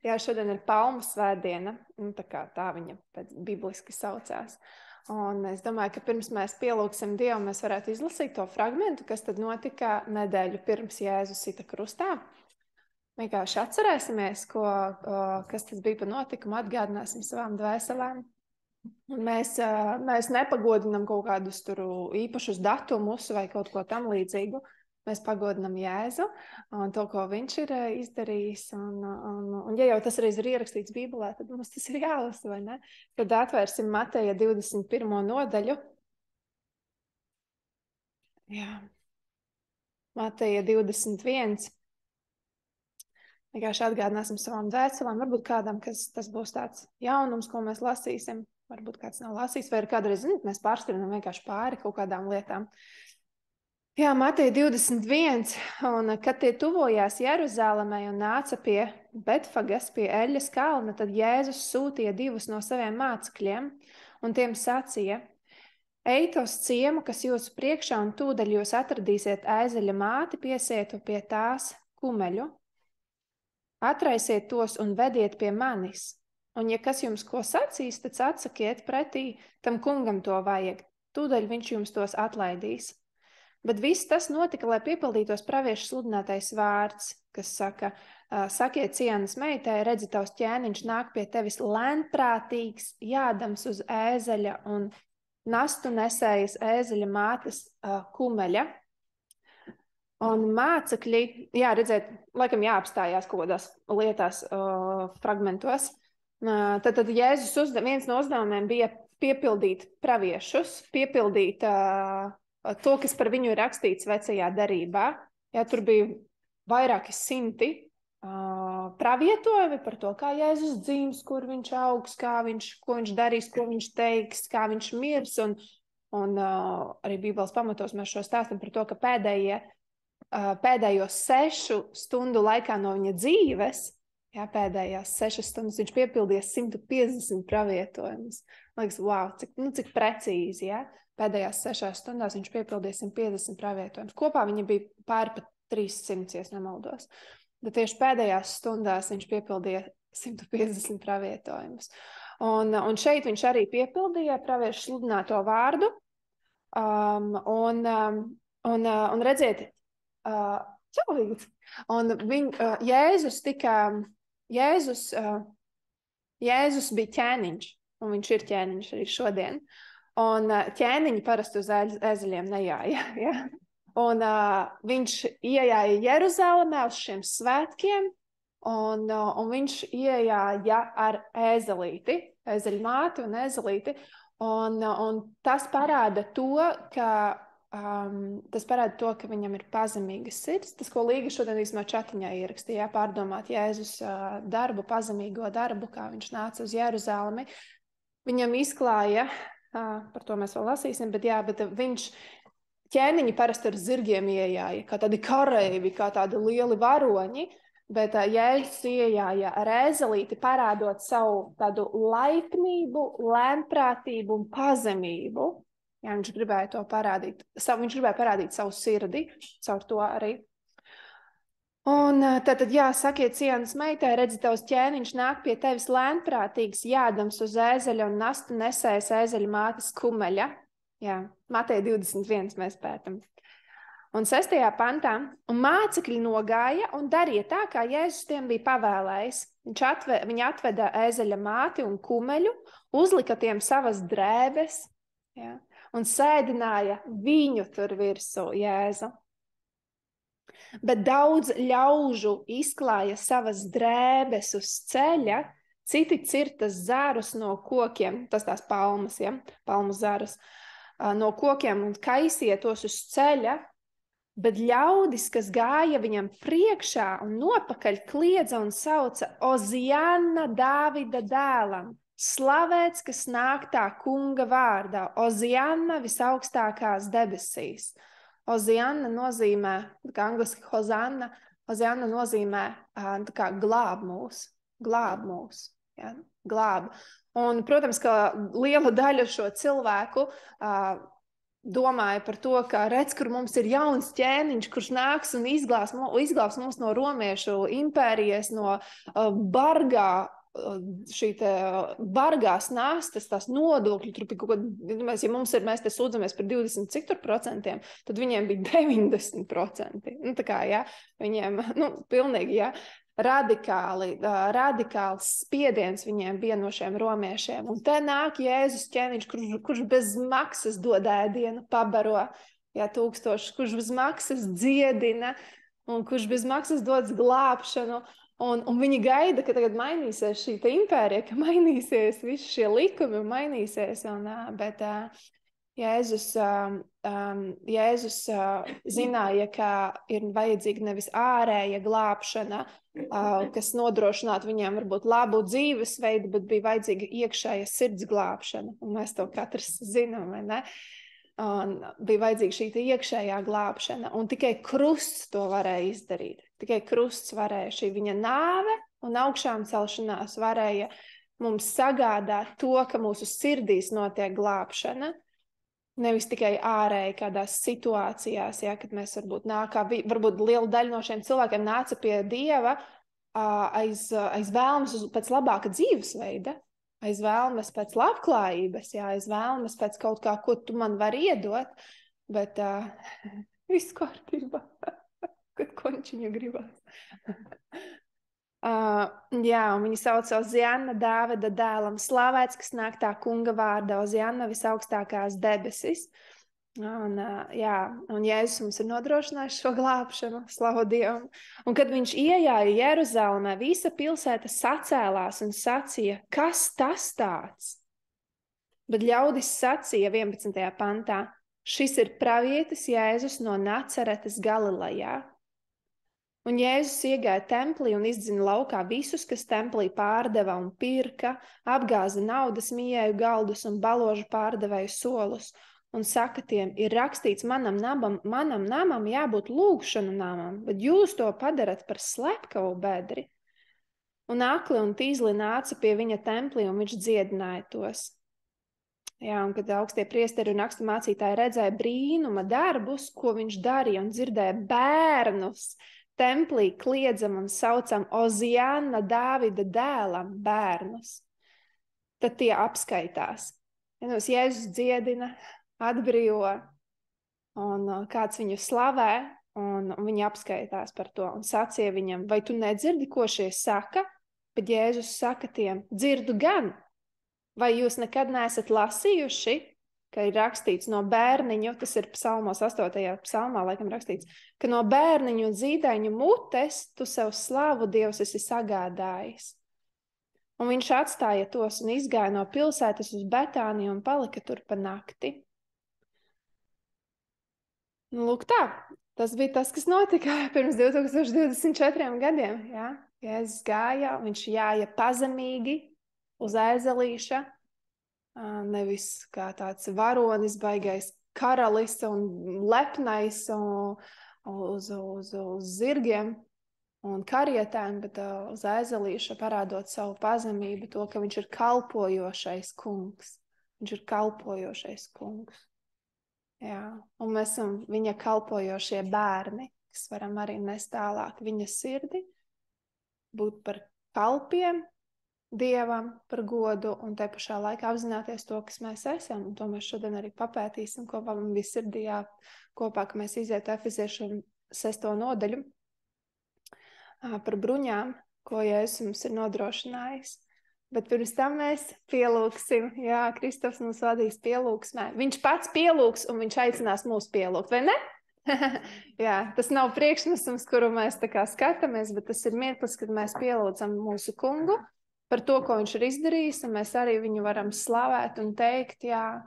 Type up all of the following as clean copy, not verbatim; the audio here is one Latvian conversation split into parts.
Jā, šodien ir Palmu svētdiena, tā viņa bibliski saucās. Un es domāju, ka pirms mēs pielūgsim Dievu, mēs varētu izlasīt to fragmentu, kas tad notika nedēļu pirms Jēzus sita krustā. Vienkārši atcerēsimies, kas tas bija par notikumu, atgādināsim savām dvēselēm. Un mēs nepagodinam kaut kādus tur īpašus datumus vai kaut ko tam līdzīgu. Mēs pagodinam Jēzu un to, ko viņš ir izdarījis. Un ja jau tas arī ir ierakstīts Bībelē, tad mums tas ir jālasa, vai ne? Tad atvērsim Mateja 21. nodaļu. Jā. Mateja 21. Vienkārši atgādināsim savām dvēselēm. Varbūt kādam, tas būs tāds jaunums, ko mēs lasīsim. Varbūt kāds nav lasījis, vai ir kādreiz, mēs pārskatām vienkārši pāri kaut kādām lietām. Jā, Mateja 21, un kad tie tuvojās Jeruzalemei un nāca pie Betfagas, pie Eļas kalna, tad Jēzus sūtīja 2 no saviem mācekļiem, un tiem sacīja: Ejiet uz ciemu, kas jūsu priekšā, un tūdaļ jūs atradīsiet ēzeļa māti, piesietu pie tās kumeļu. Atraisiet tos un vediet pie manis, un ja kas jums ko sacīs, tad atsakiet pretī, tam kungam to vajag, tūdaļ viņš jums tos atlaidīs. Bet viss tas notika, lai piepildītos pravieša sludinātais vārds, kas saka: sakiet Cionas meitai, redzi, tavs ķēniņš nāk pie tevis lēnprātīgs, jādams uz ēzeļa un nastu nesējas ēzeļa mātes kumeļa. Un mācekļi, jā, redzēt, laikam jāapstājās kaut kādās lietās, fragmentos. Tad Jēzus viens no uzdevumiem bija piepildīt praviešus, piepildīt to, kas par viņu ir rakstīts vecajā derībā. Jā, tur bija vairāki 100 pravietojumi par to, kā Jēzus dzīves, kur viņš augs, ko viņš darīs, ko viņš teiks, kā viņš mirs. Un arī Bībeles pamatos mēs šo stāstam par to, ka pēdējo 6 stundu laikā no viņa dzīves, jā, pēdējās 6 stundas viņš piepildīja 150 pravietojumus. Liekas, wow, cik precīzi, jā. Pēdējās 6 stundās viņš piepildīja 150 pravietojumus. Kopā viņa bija pāri pat 300, ja nemaldos. Bet tieši pēdējās stundās viņš piepildīja 150 pravietojumus. Un šeit viņš arī piepildīja praviešu sludināto vārdu. Un redziet, Jēzus bija ķēniņš, un viņš ir ķēniņš arī šodien. Un ķēniņi parasti uz ezeļiem nejāja. Ja? Un viņš iejāja Jeruzalemē uz šiem svētkiem, un viņš iejāja ar ezelīti, ezeļu māti un ezelīti. Un tas parāda to, ka viņam ir pazemīga sirds. Tas, ko Līga šodien īsumā čatiņā ierakstīja, pārdomāt Jēzus darbu, pazemīgo darbu, kā viņš nāca uz Jeruzalemi. Viņam izklāja, par to mēs vēl lasīsim, bet viņš ķēniņi parasti ar zirgiem iejāja, kā tādi kareivi, kā tādi lieli varoņi, bet Jēzus iejāja ar ezelīti, parādot savu tādu laipnību, lēnprātību un pazemību. Jā, viņš gribēja to parādīt. Viņš gribēja parādīt savu sirdi, caur to arī. Un tad, sakiet Cionas meitai, redzi, tavs ķēniņš nāk pie tevis lēnprātīgs, jādams uz ēzeļa un nastu nesējas ēzeļa mātes kumeļa. Jā, Mateja 21 mēs pētam. Un 6. pantā, un mācekļi nogāja un darīja tā, kā Jēzus tiem bija pavēlējis. Viņi atveda ēzeļa māti un kumeļu, uzlika tiem savas drēbes, jā, un sēdināja viņu tur virsū Jēzu. Bet daudz ļaužu izklāja savas drēbes uz ceļa, citi cirta zarus no kokiem, tas tās palmas, ja? Palmu zarus, no kokiem un kaisīja tos uz ceļa, bet ļaudis, kas gāja viņam priekšā un nopakaļ, kliedza un sauca: Ozianna Dāvida dēlam, slavēts, kas nāk tā kunga vārdā, Ozianna visaugstākās debesīs. Ozianna nozīmē, kā angliski Hozanna, Ozianna nozīmē glāb mūs, ja? Glāb. Un, protams, ka liela daļa šo cilvēku domāju par to, ka redz, kur mums ir jauns ķēniņš, kurš nāks un izglābs mums no romiešu impērijas, no bargās nastas, tās nodokļu, tur bija kaut ko, ja mēs te sūdzamies par 20 cik tur procentiem, tad viņiem bija 90%. Nu, tā kā, ja, viņiem, pilnīgi, ja. Radikāls spiediens viņiem bija no šiem romiešiem. Un te nāk Jēzus ķēniņš, kurš bez maksas dod ēdienu, pabaro, ja, tūkstošus, kurš bez maksas dziedina, un kurš bez maksas dod glābšanu. Un viņi gaida, ka tagad mainīsies šī impērija, ka mainīsies visi šie likumi un mainīsies. Bet Jēzus zināja, ka ir vajadzīga nevis ārēja glābšana, kas nodrošinātu viņiem varbūt labu dzīvesveidu, bet bija vajadzīga iekšēja sirds glābšana. Un mēs to katrs zinām, vai ne? Un bija vajadzīga šī iekšējā glābšana. Un tikai krusts to varēja izdarīt. Tikai krusts varēja, šī viņa nāve un augšām celšanās varēja mums sagādāt to, ka mūsu sirdīs notiek glābšana. Nevis tikai ārēji kādās situācijās, ja, kad mēs varbūt liela daļa no šiem cilvēkiem nāca pie Dieva aiz vēlmes pēc labāka dzīvesveida, aiz vēlmes pēc labklājības, ja, aiz vēlmes pēc kaut kā, ko tu man vari iedot, bet viss kārtībā, kad končiņu gribas. Jā, un viņi sauc Ozianna Dāvida dēlam, slavēts, kas nāk tā kunga vārda, Ozianna visaugstākās debesis. Un Jēzus mums ir nodrošinājis šo glābšanu, slavu Dievam. Un kad viņš iejāja Jeruzalemē, visa pilsēta sacēlās un sacīja, kas tas tāds? Bet ļaudis sacīja 11. pantā, šis ir pravietis Jēzus no Nacaretes Galilejā. Un Jēzus iegāja templī un izdzina laukā visus, kas templī pārdeva un pirka, apgāza naudas mījēju galdus un baložu pārdevēju solus, un saka tiem, ir rakstīts manam namam jābūt lūgšanu namam, bet jūs to padarat par slepkavu bedri. Un akli un tīzli nāca pie viņa templī, un viņš dziedināja tos. Jā, un kad augstie priesteri un rakstu mācītāji redzēja brīnuma darbus, ko viņš darīja, un dzirdēja bērnus, templī kliedzam un saucam Ozianna Dāvida dēlam bērnus. Tad tie apskaitās. Jēzus dziedina, atbrīvo, un kāds viņu slavē, un viņi apskaitās par to. Un sacīja viņam, vai tu nedzirdi, ko šie saka? Bet Jēzus saka tiem, dzirdu gan. Vai jūs nekad neesat lasījuši, ka ir rakstīts no bērniņu, tas ir psalmos 8. psalmā, laikam rakstīts, ka no bērniņu un zīdaiņu mutes tu sev slavu Dievs esi sagādājis. Un viņš atstāja tos un izgāja no pilsētas uz Betāniju un palika tur pa nakti. Lūk tā, tas bija tas, kas notika pirms 2024 gadiem. Ja? Jēzus gāja, viņš jāja pazemīgi uz ēzelīša, nevis kā tāds varonis, baigais karalis un lepnais uz zirgiem un karietēm, bet uz ēzelīša parādot savu pazemību, to, ka viņš ir kalpojošais kungs. Viņš ir kalpojošais kungs. Jā, un mēs esam viņa kalpojošie bērni, kas varam arī nest tālāk viņa sirdi, būt par kalpiem, Dievam par godu un te pašā laikā apzināties to, kas mēs esam. Un to mēs šodien arī papētīsim, ko man bija sirdī kopā, ka mēs izietu Efeziešu 6. nodaļu par bruņām, ko Jēzus mums ir nodrošinājis. Bet pirms tam mēs pielūksim, jā, Kristofs mums vadīs pielūksmē. Viņš pats pielūks un viņš aicinās mūs pielūkt, vai ne? Jā, tas nav priekšnesums, kuru mēs tā kā skatāmies, bet tas ir mirklis, kad mēs pielūdzam mūsu kungu par to, ko viņš ir izdarījis, un mēs arī viņu varam slavēt un teikt, jā,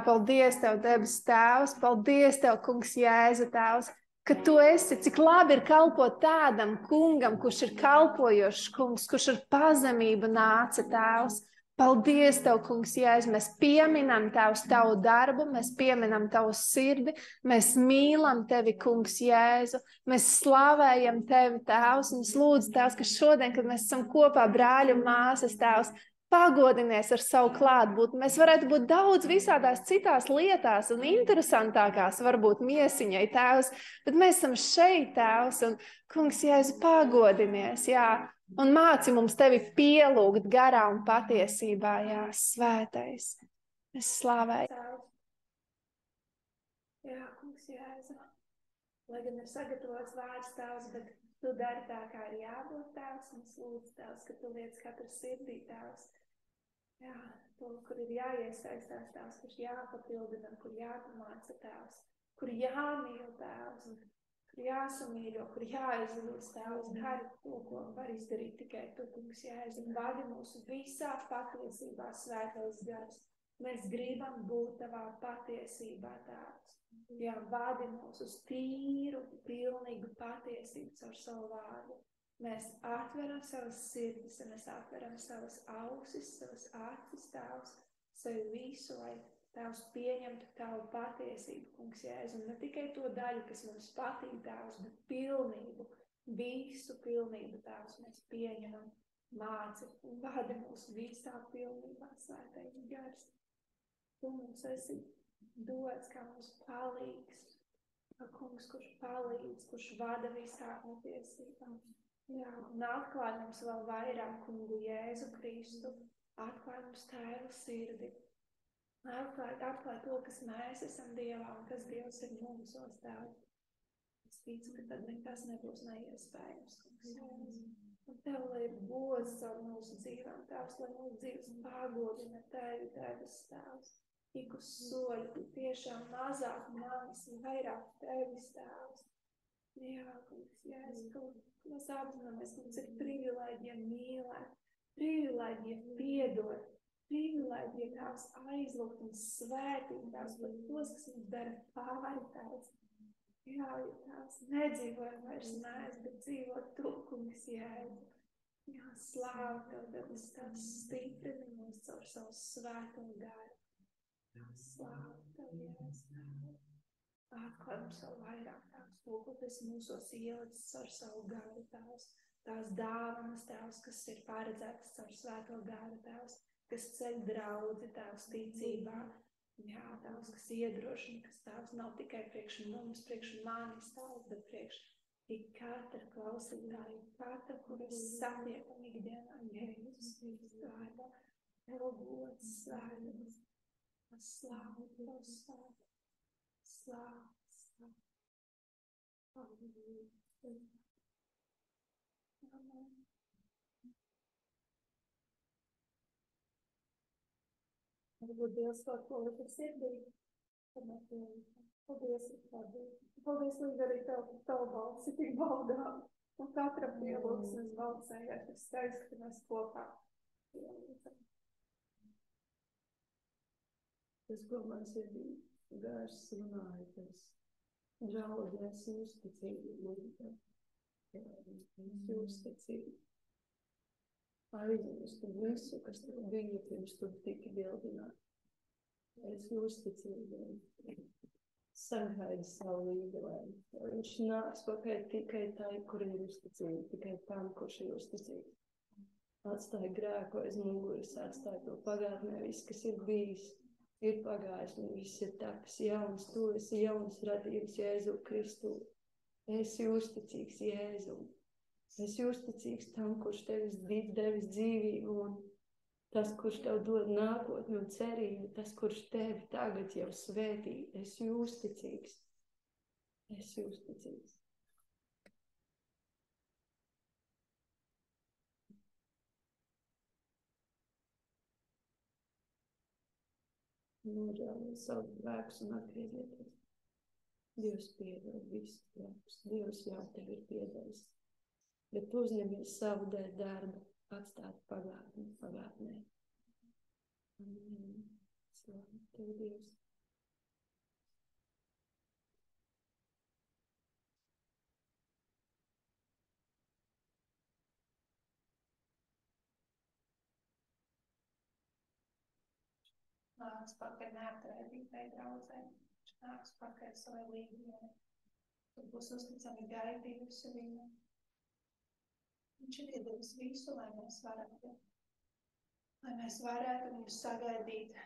paldies tev, debes tēvs, paldies tev, kungs Jēzu tēvs, ka tu esi, cik labi ir kalpot tādam kungam, kurš ir kalpojošs kungs, kurš ar pazemību nāca tēvs. Paldies tev, kungs Jēzu, mēs pieminam tevs tavu darbu, mēs pieminam tavu sirdi, mēs mīlam tevi, kungs Jēzu, mēs slavējam tevi, tēvs, un es lūdzu, tēvs, ka šodien, kad mēs esam kopā brāļi un māsas, tēvs, pagodinies ar savu klātbūtni. Mēs varētu būt daudz visādās citās lietās un interesantākās, varbūt miesiņai, Tēvs, bet mēs esam šeit, Tēvs, un Kungs, Jēzu, pagodinies, jā, un māci mums tevi pielūgt garā un patiesībā, jā, svētais. Es slavēju. Jā, Kungs, Jēzu. Lai gan ir sagatavots vārds, Tēvs, bet tu dari tā, kā ir jābūt, Tēvs, un es lūdzu, Tēvs, ka tu liec katru sirdī, Tēvs. Jā, to, kur ir jāiesaistās, Tēvs, kur jāpapildina, kur jāpamāca, Tēvs, kur jāmīl, Tēvs, un kur jāsamīļo, kur jāizlūdz, Tēvs, dari to, ko var izdarīt tikai tu, Kungs, Jēzu, un vadi mūsu visā patiesībā, svētais gars. Mēs gribam būt tavā patiesībā, Tēvs. Jā, vadi mūs uz tīru, pilnīgu patiesību caur savu vārdu. Mēs atveram savas sirdis, un mēs atveram savas ausis, savas acis, Tēvs, sevi visu, lai Tēvs pieņemtu tavu patiesību, Kungs, Jēzu, un ne tikai to daļu, kas mums patīk, Tēvs, bet pilnību, visu pilnību, Tēvs, mēs pieņemam, māci un vadi mūs visā pilnībā, svētais gars. Tu mums esi dots kā mums palīgs, kā Kungs, kurš palīdz, kurš vada visā patiesībā. Jā, un atklāj mums vēl vairāk Kungu Jēzu Kristu, atklāj mums Tēva sirdi, atklāj to, kas mēs esam Dievā un kas Dievs ir mūsos, Tēvs. Es ticu, ka tad nekas nebūs neiespējams, Kungs Jēzu. Un Tev, lai ir gods caur mūsu dzīvēm, Tēvs, lai mūsu dzīves pagodina Tevi, Tevis, Tēvs. Ik uz soļu, tiešām mazāk manis un vairāk Tevis, Tēvs. Jā, Kungs, Jēzu, ka mēs apzināmies, ka mums ir privilēģija mīlēt, privilēģija piedot, privilēģija Tēvs aizlūgt un svētīt, Tēvs, par tos, kas mums dara pāri, Tēvs. Jā, Tēvs, nedzīvojam vairs mēs, bet dzīvo Tu, Kungs, Jēzu. Jā, slāv Tev, Devis, Tēvs, stiprini mūs caur savu svēto garu. Slāv Tev, Jēzu. Atklāj mums vēl vairāk, Tēvs, to, ko Tu esi mūsos ielicis caur savu garu, Tēvs. Tās dāvanas, Tēvs, kas ir paredzētas caur svēto garu, Tēvs, kas ceļ draudzi, Tēvs, ticībā. Jā, Tēvs, kas iedrošina, kas Tēvs nav tikai priekš mums, priekš manis, Tēvs, bet priekš tik katra klausītāja, katra, kur es satieku ikdienā, Jēzus Kristus vārdā. Tev gods, svētums. Slāvu Tev, slāvu. Slāvu, slāvu. Amen. Varbūt Dievs kaut ko lika sirdī. Paldies, paldies, līdz arī Tavu balsi tik baudām. Un katram pielūgsmes balsējai, tas skaisti, ka mēs kopā pielūdzam. Tas, ko man sirdī gars runāja, tas draudēs uzticību, uzticību. Aizmirstu visu, kas tev bija, pirms tu tiki bildināt. Es uzticību, sagaidi savu līdelēm. Viņš nāks tikai tai, kur ir uzticība, tikai tam, kurš ir uzticīgs. Atstāj grēku aiz muguras, atstāj to pagātnē, viss, kas ir bijis. Ir pagājis, un viss ir tapis jauns. Tu esi jauns radījums Jēzu Kristu. Esi uzticīgs Jēzu. Esi uzticīgs tam, kurš tevis devis dzīvību, un tas, kurš tev dod nākotni un cerību, tas, kurš tevi tagad jau svētī. Esi uzticīgs. Esi uzticīgs. Nožēliet savus grēkus un atgriezieties. Dievs piedod visus grēkus. Dievs jau tev ir piedevis. Bet uzņemies savu darbu, atstāt pagātnē. Amen. Slavu Tev, Dievs. Nāks pakaļ neapturētībai draudzē, nāks pakaļ savai līdzībai. Tur būs uzticami gaidījusi viņu. Viņš ir iedevis visu, lai mēs varētu lai mēs varētu viņus sagaidīt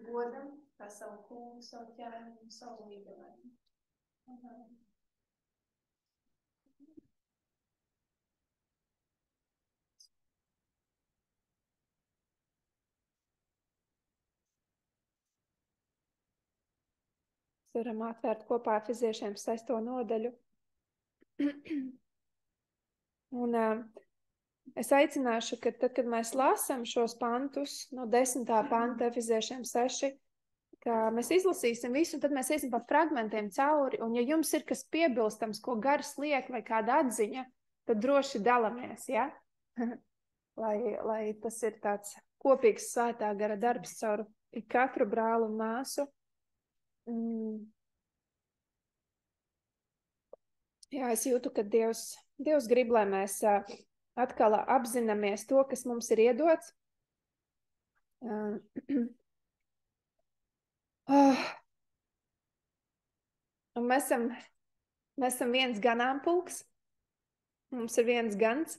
godam, kā savu kungu, savu ķēniņu un savu līderi. Amen. Varam atvērt kopā Efeziešiem 6. nodaļu. Un es aicināšu, ka tad, kad mēs lasām šos pantus no 10. panta Efeziešiem 6, ka mēs izlasīsim visu, un tad mēs iesim pa fragmentiem cauri, un ja jums ir kas piebilstams, ko gars liek vai kāda atziņa, tad droši dalamies, ja? lai tas ir tāds kopīgs svētā gara darbs caur katru brālu un māsu. Jā, es jūtu, ka Dievs grib, lai mēs atkal apzināmies to, kas mums ir iedots. Un mēs esam viens ganāmpulks. Mums ir viens gans,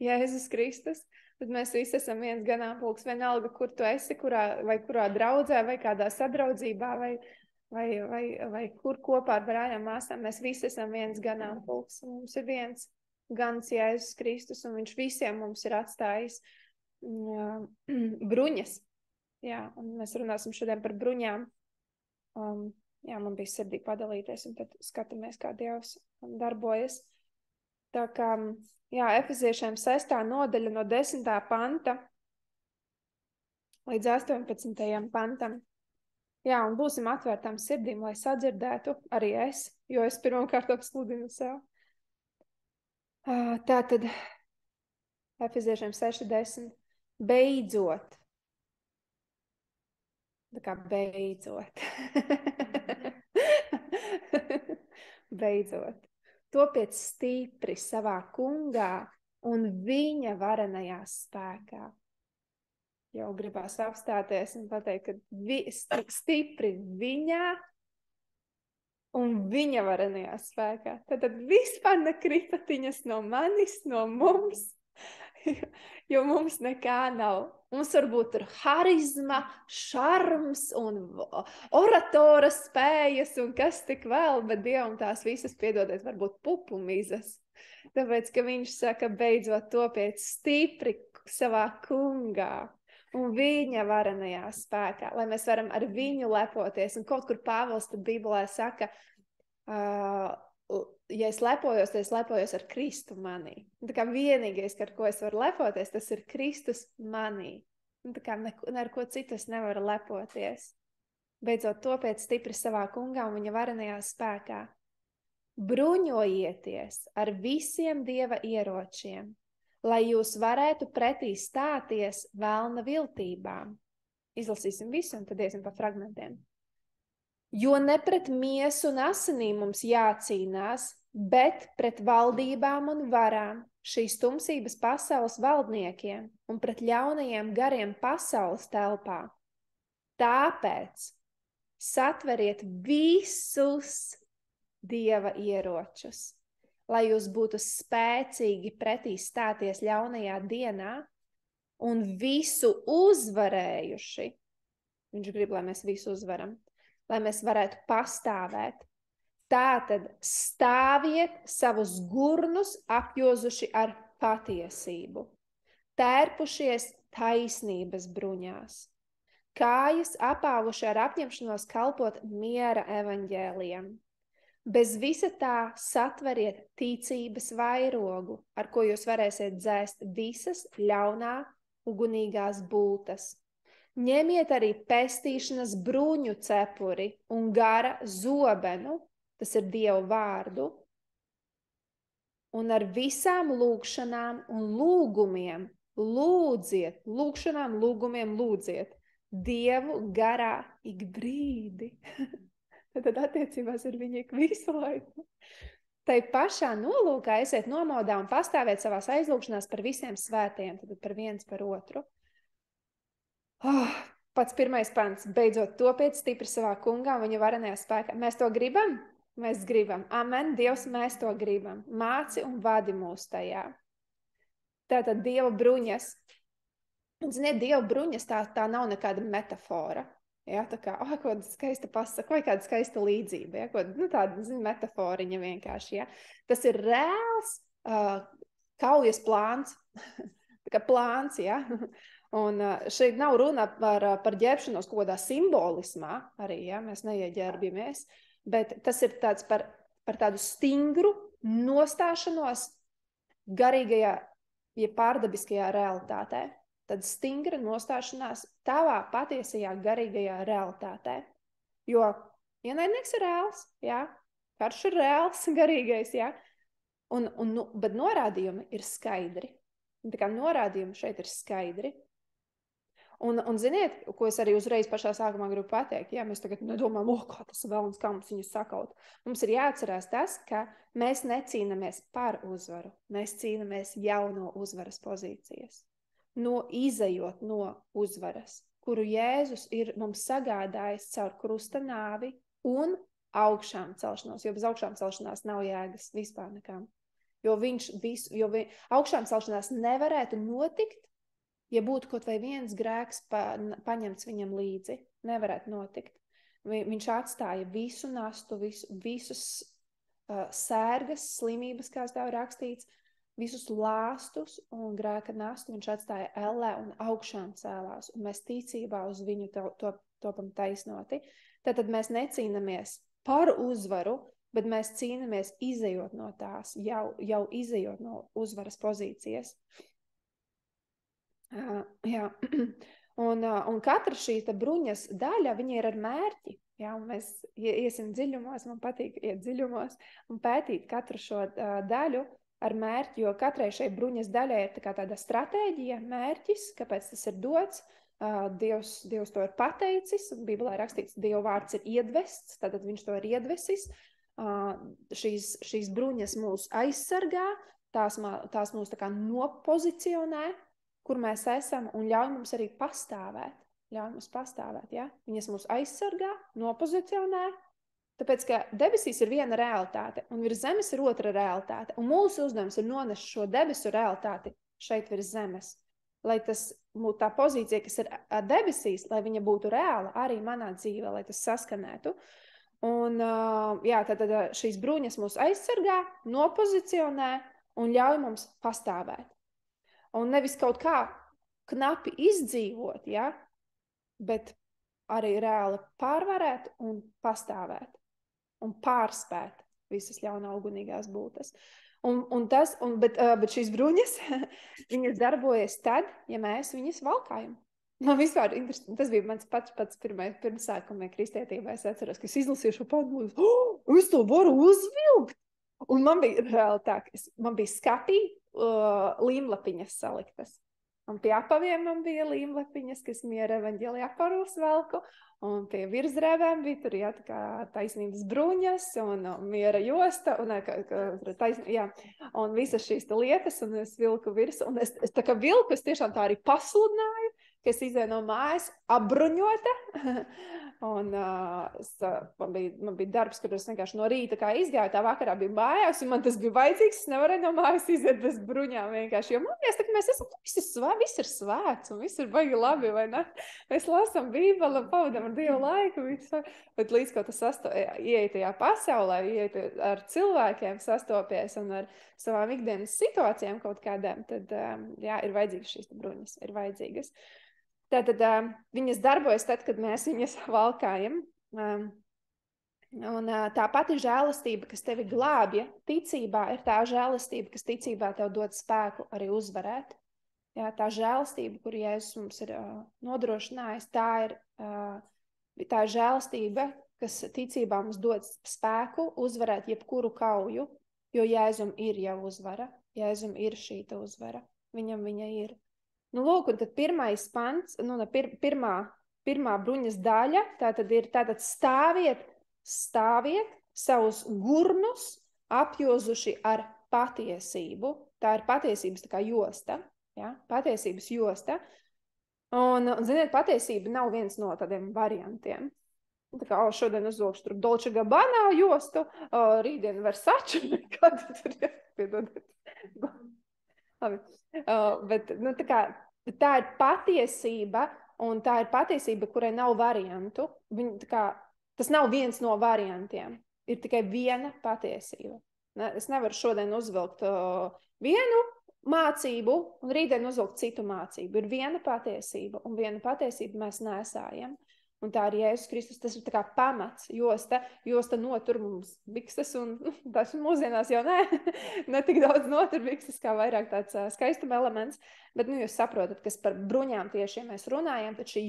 Jēzus Kristus. Tad mēs visi esam viens ganāmpulks, vienalga, kur tu esi, kurā draudzē, vai kādā sadraudzībā, vai kur kopā ar brāļiem māsām. Mēs visi esam viens ganāmpulks. Mums ir viens gans Jēzus Kristus, un viņš visiem mums ir atstājis bruņas. Jā, un mēs runāsim šodien par bruņām. Jā, man bija sirdī padalīties, un tad skatāmies, kā Dievs darbojas. Tā kā, jā, Efeziešiem 6. nodaļa no 10. panta līdz 18. pantam. Jā, un būsim atvērtām sirdīm, lai sadzirdētu arī es, jo es pirmkārt apsludinu sev. Tātad, Efeziešiem 6.10. Beidzot. Tā kā beidzot. Beidzot. Topiet stipri savā kungā un viņa varenajā spēkā. Jau gribās apstāties un pateikt, ka stipri viņā un viņa varenajā spēkā. Tad vispār nekripatiņas no manis, no mums, jo mums nekā nav. Mums varbūt ir harizma, šarms un oratora spējas un kas tik vēl, bet Dievam tās visas, piedodies, varbūt pupumizas. Tāpēc, ka viņš saka, beidzot topiet stipri savā kungā un viņa varenajā spēkā, lai mēs varam ar viņu lepoties. Un kaut kur Pāvils tad Bībelē saka, ja es lepojos, tad es lepojos ar Kristu manī. Tā kā vienīgais, ar ko es varu lepoties, tas ir Kristus manī. Tā kā ar ko citu es nevaru lepoties. Beidzot topiet stipri savā kungā un viņa varenajā spēkā. Bruņojieties ar visiem Dieva ieročiem, lai jūs varētu pretī stāties velna viltībām. Izlasīsim visu un tad iesim pa fragmentiem. Jo ne pret miesu un asinīm mums jācīnās, bet pret valdībām un varām, šīs tumsības pasaules valdniekiem un pret ļaunajiem gariem pasaules telpā. Tāpēc satveriet visus Dieva ieročus, lai jūs būtu spēcīgi pretī stāties ļaunajā dienā un visu uzvarējuši. Viņš grib, lai mēs visu uzvaram, lai mēs varētu pastāvēt. Tātad stāviet savus gurnus apjozuši ar patiesību, tērpušies taisnības bruņās, kājas apāvuši ar apņemšanos kalpot miera evaņģēlijam. Bez visa tā satveriet ticības vairogu, ar ko jūs varēsiet dzēst visas ļaunā ugunīgās būtas. Ņemiet arī pestīšanas bruņu cepuri un gara zobenu, tas ir Dievu vārdu, un ar visām lūgšanām un lūgumiem lūdziet, lūdziet Dievu garā ik brīdi. Tad attiecībās ar viņu ik visu laiku. Tai pašā nolūkā esiet nomodā un pastāvēt savās aizlūgšanās par visiem svētajiem, tad par viens par otru. Pats pirmais pants. Beidzot topiet stipri savā kungā un viņa varenajā spēkā. Mēs to gribam? Mēs gribam. Amen, Dievs, mēs to gribam. Māci un vadi mūs tajā. Tātad Dieva bruņas. Un, ziniet, Dieva bruņas tā nav nekāda metafora. Ja, tā kā, kaut kāda skaista pasaka, vai kāda skaista līdzība. Ja, tāda, metaforiņa vienkārši. Ja. Tas ir reāls kaujas plāns. Tā kā plāns, ja. Un šeit nav runa par ģērbšanos kaut kādā simbolismā arī, ja, mēs neieģērbjamies, bet tas ir tāds par tādu stingru nostāšanos garīgajā, ja pārdabiskajā realitātē. Tad stingra nostāšanās tavā patiesajā garīgajā realitātē. Jo ienaidnieks ir reāls, ja, karš ir reāls, garīgais, ja, bet norādījumi ir skaidri. Tā kā norādījumi šeit ir skaidri. Un ziniet, ko es arī uzreiz pašā sākumā gribu pateikt, ja mēs tagad domājam, kā tas vēlams, kā mums viņus sakaut. Mums ir jāatcerās tas, ka mēs necīnamies par uzvaru, mēs cīnamies jau no uzvaras pozīcijas. Izejot no uzvaras, kuru Jēzus ir mums sagādājis caur krusta nāvi un augšām celšanos, jo bez augšām celšanās nav jēgas vispār nekām. Jo augšām celšanās nevarētu notikt, ja būtu kaut vai viens grēks paņemts viņam līdzi. Nevarētu notikt. Viņš atstāja visu nastu, visus sērgas, slimības, kā stāv rakstīts, visus lāstus un grēka nastu viņš atstāja ellē un augšām cēlās. Un mēs ticībā uz viņu topam taisnoti. Tātad mēs necīnamies par uzvaru, bet mēs cīnamies izejot no tās, jau izejot no uzvaras pozīcijas. Jā. Un katra šī bruņas daļa, viņa ir ar mērķi. Jā, un mēs iesim dziļumos, man patīk iet dziļumos un pētīt katru šo daļu ar mērķi, jo katrai šai bruņas daļai ir tāda stratēģija, mērķis, kāpēc tas ir dots. Dievs to ir pateicis, un Bībelē rakstīts, Dieva vārds ir iedvests, tātad viņš to ir iedvesis. Šīs bruņas mūs aizsargā, tās mūs tā kā nopozicionē, kur mēs esam, un ļauj mums arī pastāvēt. Ja? Viņas mūs aizsargā, nopozicionē, tāpēc, ka debesīs ir viena realitāte, un virs zemes ir otra realitāte, un mūsu uzdevums ir nonest šo debesu realitāti šeit virs zemes. Lai tā pozīcija, kas ir debesīs, lai viņa būtu reāla arī manā dzīvē, lai tas saskanētu. Un tad šīs bruņas mūs aizsargā, nopozicionē un ļauj mums pastāvēt. Un nevis kaut kā knapi izdzīvot, ja, bet arī reāli pārvarēt un pastāvēt un pārspēt visas ļaunaugunīgās būtnes. Bet šīs bruņas, viņas darbojas tad, ja mēs viņas valkājam. Man vispār interesanti, tas bija mans pats pirmsākumie kristietībā. Es atceros, ka es izlasīju šo pantu, es to varu uzvilkt. Un man bija reāli tā, man bija skatī līmlapiņas saliktas. Un pie apaviem man bija līmlapiņas, kas miera evaņģēlija aparus velku, un pie virsdrēvēm bija tur, tā kā taisnības bruņas un miera josta, un visas šīs lietas, un es vilku virs, un es tā kā vilku, es tiešām tā arī pasludināju, ka es izēju no mājas apbruņota, un man bija darbs, kur es vienkārši no rīta kā izgāju, tā vakarā bija mājās, un man tas bija vajadzīgs, es nevarēju no mājas iziet bez bruņām vienkārši, jo man liekas, ka mēs esam, viss ir svēts, un viss ir baigi labi, vai ne? Mēs lasām Bībeli, pavadām ar Dievu laiku, bet līdz ko tas ieej tajā pasaulē, ieej ar cilvēkiem sastopies un ar savām ikdienas situācijām kaut kādām, tad ir vajadzīgas šīs bruņas, ir vajadzīgas. Tātad viņas darbojas tad, kad mēs viņas valkājam. Un tā pati žēlastība, kas tevi glābja ticībā, ir tā žēlastība, kas ticībā tev dod spēku arī uzvarēt. Jā, tā žēlastība, kuru Jēzus mums ir nodrošinājis, tā ir žēlastība, kas ticībā mums dod spēku uzvarēt jebkuru kauju, jo Jēzum ir jau uzvara. Jēzum ir šīta uzvara. Viņam viņa ir. Lūk, un tad pirmais pants, pirmā bruņas daļa, tātad stāviet savus gurnus apjozuši ar patiesību. Tā ir patiesības tā kā josta, ja? Patiesības josta. Un ziniet, patiesība nav viens no tādiem variantiem. Tā kā šodien uzvilkšu tur Dolce Gabbana jostu, rītdien Versace, kāda tur ir. Labi. Bet, tā kā Tā ir patiesība, un tā ir patiesība, kurai nav variantu. Tas nav viens no variantiem. Ir tikai viena patiesība. Es nevaru šodien uzvilkt vienu mācību un rītdien uzvilkt citu mācību. Ir viena patiesība, un viena patiesība mēs nesājam. Un tā ir Jēzus Kristus, tas ir tā kā pamats, josta notur mums bikses, un tas mūsdienās jau ne tik daudz notur bikses, kā vairāk tāds skaistuma elements, bet jūs saprotat, kas par bruņām tieši, ja mēs runājam, tad šī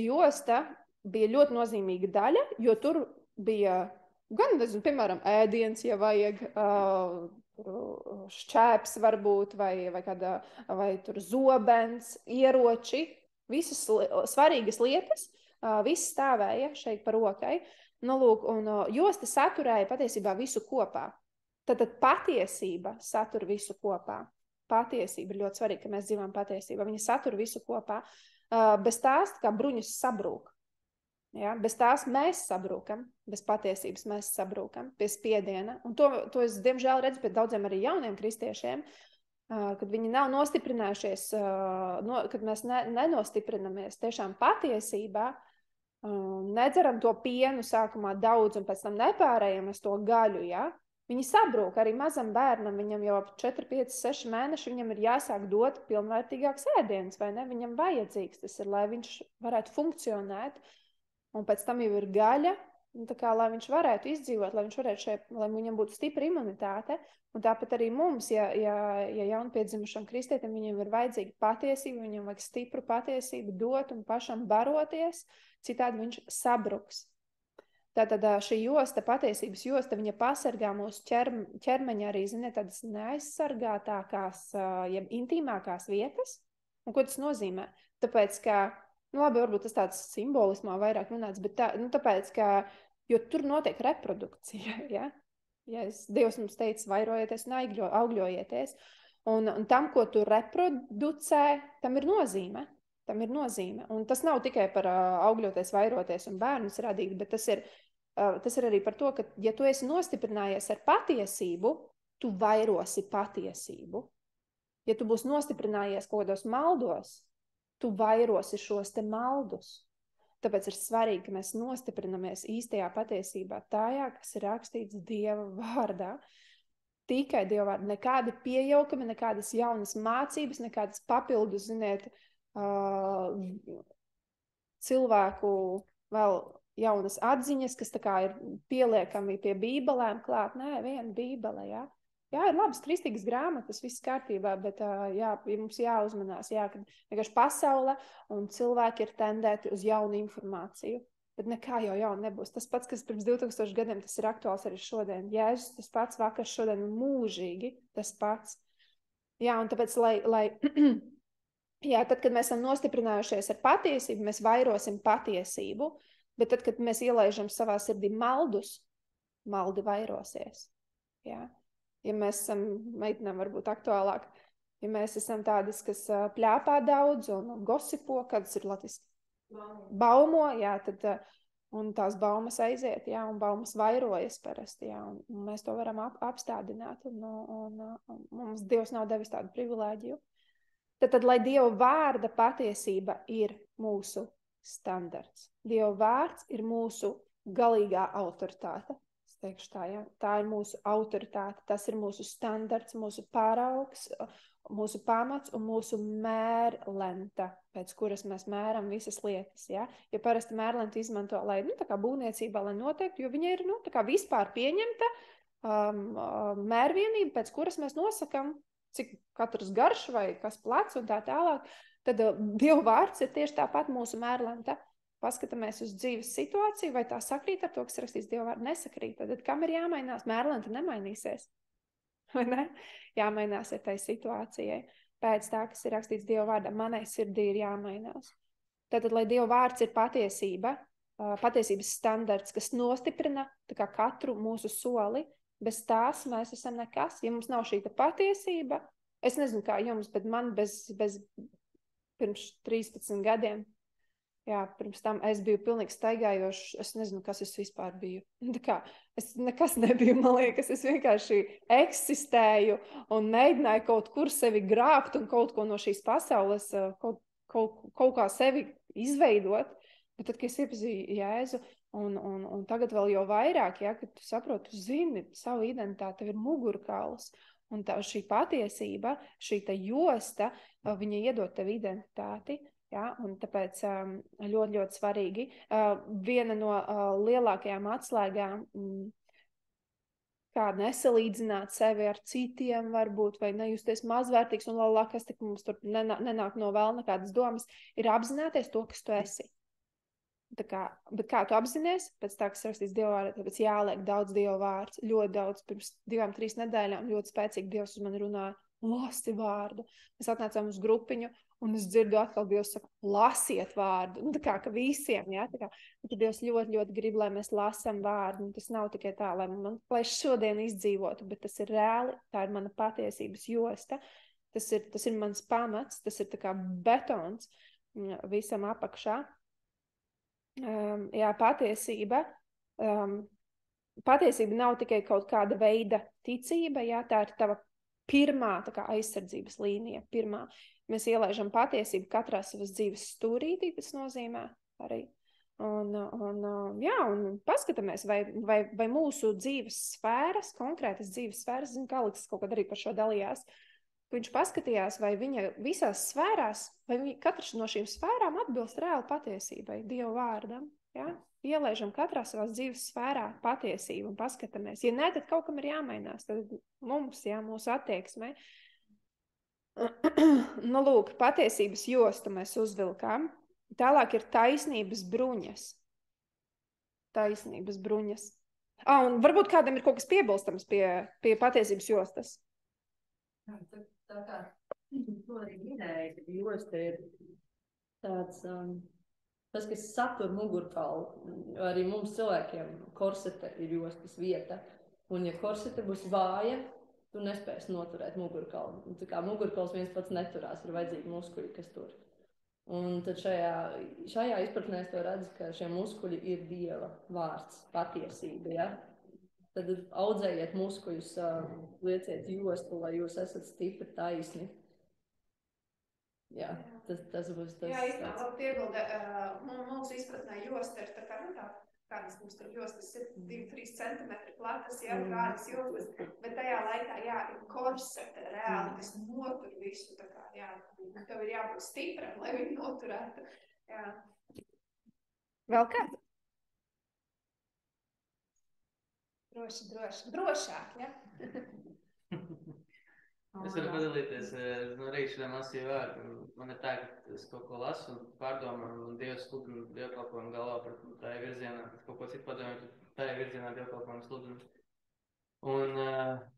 josta bija ļoti nozīmīga daļa, jo tur bija gan, nezinu, piemēram, ēdiens, ja vajag, šķēps varbūt, vai tur zobens, ieroči, visas svarīgas lietas, viss stāvēja šeit par rokai. Lūk, un josta saturēja patiesībā visu kopā. Tad patiesība satur visu kopā. Patiesība ir ļoti svarīga, ka mēs dzīvojam patiesībā. Viņa satur visu kopā. Bez tās kā bruņas sabrūk. Ja? Bez tās mēs sabrūkam, bez patiesības mēs sabrūkam, pie spiediena. Un to es, diemžēl, redzu pie daudziem arī jauniem kristiešiem, kad viņi nav nostiprinājušies, kad mēs nenostiprinamies tiešām patiesībā, nedzeram to pienu sākumā daudz un pēc tam nepārējam uz to gaļu, ja? Viņi sabrūk arī mazam bērnam, viņam jau 4, 5, 6 mēneši, viņam ir jāsāk dot pilnvērtīgāks ēdiens, vai ne? Viņam vajadzīgs tas ir, lai viņš varētu funkcionēt, un pēc tam jau ir gaļa, un tā kā, lai viņš varētu izdzīvot, lai viņam būtu stipra imunitāte. Un tāpat arī mums, ja jaunpiedzimušam kristietim, viņam ir vajadzīga patiesība, viņam vajag stipru patiesību dot un pašam baroties, citādi viņš sabruks. Tātad šī josta, patiesības josta, viņa pasargā mūsu ķermeņa arī, ziniet, tādas neaizsargātākās, jeb intīmākās vietas. Un ko tas nozīmē? Tāpēc, ka, labi, varbūt tas tāds simbolismā vairāk runāts, bet tāpēc, ka, jo tur notiek reprodukcija, ja? Ja Dievs mums teica, vairojieties un augļojieties. Un tam, ko tu reproducē, tam ir nozīme. Un tas nav tikai par augļoties, vairoties un bērnus radīt, bet tas ir arī par to, ka, ja tu esi nostiprinājies ar patiesību, tu vairosi patiesību. Ja tu būsi nostiprinājies kaut kādos maldos, tu vairosi šos te maldus. Tāpēc ir svarīgi, ka mēs nostiprinamies īstajā patiesībā, tajā, kas ir rakstīts Dieva vārdā. Tikai Dieva vārdā. Nekādi piejaukumi, nekādas jaunas mācības, nekādas papildus, ziniet, cilvēku vēl jaunas atziņas, kas tā kā ir pieliekami pie bībelēm klāt. Nē, viena bībele, jā. Jā, ir labas kristīgas grāmatas, viss kārtībā, bet mums jāuzmanās, ka vienkārši pasaule un cilvēki ir tendēti uz jaunu informāciju. Bet nekā jau jauna nebūs. Tas pats, kas pirms 2000 gadiem, tas ir aktuāls arī šodien. Jēzus tas pats, vakar, šodien un mūžīgi tas pats. Jā, un tāpēc, tad, kad mēs esam nostiprinājušies ar patiesību, mēs vairosim patiesību, bet tad, kad mēs ielaižam savā sirdī maldus, maldi vairosies. Jā. Ja mēs esam, meitenēm varbūt aktuālāk, ja mēs esam tādas, kas pļāpā daudz un gosipo, kādas ir latviski? Baumo, jā, tad, un tās baumas aiziet, jā, un baumas vairojas parasti, jā, un mēs to varam apstādināt, un mums Dievs nav devis tādu privilēģiju. Tad, lai Dieva vārda patiesība ir mūsu standarts. Dieva vārds ir mūsu galīgā autoritāte. Teikšu tā, ja? Tā ir mūsu autoritāte, tas ir mūsu standarts, mūsu paraugs, mūsu pamats un mūsu mērlenta, pēc kuras mēs mēram visas lietas. Ja, ja parasti mērlenta izmanto, lai tā kā būvniecībā, lai noteikti, jo viņa ir tā kā vispār pieņemta mērvienība, pēc kuras mēs nosakam, cik katrs garš vai kas plats un tā tālāk, tad Dieva vārds ir tieši tāpat mūsu mērlenta. Paskatāmies uz dzīves situāciju, vai tā sakrīt ar to, kas rakstīts Dieva vārdā, nesakrīt. Tad kam ir jāmainās? Mērlenta nemainīsies. Vai ne? Jāmainās ir tai situācijai. Pēc tā, kas ir rakstīts Dieva vārdā, manai sirdī ir jāmainās. Tātad, lai Dieva vārds ir patiesība, patiesības standarts, kas nostiprina tā kā katru mūsu soli, bez tās mēs esam nekas. Ja mums nav šī patiesība, es nezinu kā jums, bet man bez pirms 13 gadiem, Jā, pirms tam es biju pilnīgi staigājošs. Es nezinu, kas es vispār biju. Es nekas nebiju, man liekas. Es vienkārši eksistēju un mēģināju kaut kur sevi grābt un kaut ko no šīs pasaules, kaut kā sevi izveidot. Bet tad, kad es iepazīju Jēzu, un tagad vēl jau vairāk, ja, kad tu saproti, tu zini savu identitāti, tev ir mugurkauls. Un šī patiesība, šī josta, viņa iedod tev identitāti. Ja, un tāpēc ļoti, ļoti svarīgi. Viena no lielākajām atslēgām, kā nesalīdzināt sevi ar citiem, varbūt, vai nejusties mazvērtīgs, un kas tik mums tur nenāk no vēl nekādas domas, ir apzināties to, kas tu esi. Bet kā tu apzinies, pēc tā, kas rakstīts Dieva vārdā, tāpēc jāliek daudz Dieva vārds, ļoti daudz, pirms 2-3 nedēļām ļoti spēcīgi Dievs uz mani runāja, lasi vārdu. Mēs atnācām uz grupiņu, un es dzirdu atkal Dievs saka, lasiet vārdu. Nu, tā kā ka visiem, ja? Tad Dievs ļoti, ļoti grib, lai mēs lasam vārdu. Un tas nav tikai tā, lai es šodien izdzīvotu, bet tas ir reāli, tā ir mana patiesības josta. Tas ir mans pamats, tas ir tā kā betons visam apakšā. Jā, patiesība. Patiesība nav tikai kaut kāda veida ticība, jā, tā ir tava pirmā tā kā aizsardzības līnija. Pirmā. Mēs ielaižam patiesību katrā savas dzīves stūrītī, tas nozīmē arī. Un paskatāmies, vai mūsu dzīves sfēras, konkrētas dzīves sfēras, zinu, kā Aleks kaut kad arī par šo dalījās, viņš paskatījās, vai viņa visās sfērās, vai katrs no šīm sfērām atbilst reāli patiesībai, Dieva vārdam. Ja? Ielaižam katrā savās dzīves sfērā patiesību un paskatāmies. Ja ne, tad kaut kam ir jāmainās. Tad mums, jā, mūsu attieksmē. Nu, lūk, patiesības jostu mēs uzvilkām. Tālāk ir taisnības bruņas. Taisnības bruņas. Un varbūt kādam ir kaut kas piebilstams pie patiesības jostas. Tā kā to arī minēja, ka josta ir tāds, tas, kas satur mugurkaulu. Arī mums cilvēkiem korsete ir jostas vieta. Un ja korsete būs vāja, tu nespēsi noturēt mugurkaulu. Tā kā mugurkauls viens pats neturās, ir vajadzīgi muskuļi, kas tur. Un tad šajā izpratnē es to redzu, ka šie muskuļi ir Dieva vārds, patiesība, ja? Tad audzējiet muskuļus, lieciet jostu, lai jūs esat stipri, taisni. Jā, tas būs tas. Jā, īstenībā labi piebilde. Mūsu izpratnē josta ir tā kā, kādas mums tur jostas ir 2-3 centimetri platas, jā, kādas jostas, bet tajā laikā, jā, ir korsete reāli, kas notur visu, tā kā, jā, tev ir jābūt stipram, lai viņi noturētu. Jā. Vēl kāds? Drošāk, ja? Es varu padalīties no rīta šodien lasīju vārdu. Man ir tā, ka es kaut ko lasu un pārdomāju, un Dievs sludina dievkalpojumu galvā par tāju virzienā, kaut ko citu padomāju, tāju virzienā dievkalpojumu sludina. Un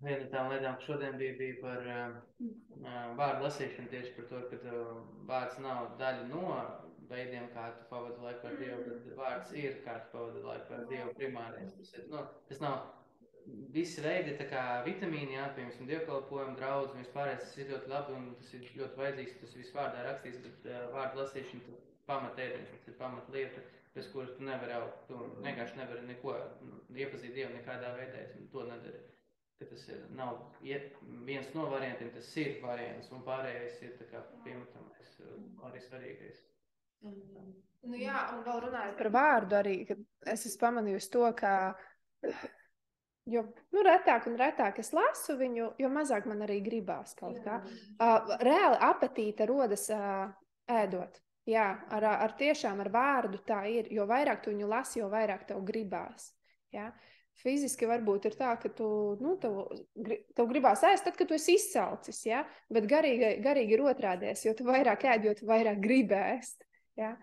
viena tām lietām, ka šodien bija par vārdu lasīšanu tieši par to, ka vārds nav daļa no veidiem, kā tu pavadi laiku ar Dievu, bet vārds ir, kā tu pavadi laiku ar Dievu primārais. Tas nav visi veidi, tā kā vitamīni, jā, piemēram, dievkalpojumu, draudz, un vispārējais, tas ir ļoti labi, un tas ir ļoti vajadzīgs, tas viss vārdā rakstīts, bet vārdu lasīšana, tu pamatēdiens, tas ir pamatlieta, bez kuras tu nevari augt, tu vienkārši nevari neko iepazīt Dievu nekādā veidā, un to nedari. Ka tas nav viens no variantiem, tas ir variants, un pārējais ir tā kā piemetamais, arī svarīgais. Nu jā, un vēl runājot par vārdu arī, kad es esmu pamanījusi to, ka jo retāk un retāk es lasu viņu, jo mazāk man arī gribās kaut kā. Reāli apetīte rodas ēdot. Jā, tiešām ar vārdu tā ir. Jo vairāk tu viņu lasi, jo vairāk tev gribās. Jā. Fiziski varbūt ir tā, ka tev gribās ēst tad, kad tu esi izsalcis. Jā? Bet garīgi ir otrādies, jo tu vairāk ēd, jo tu vairāk gribi ēst. Jā.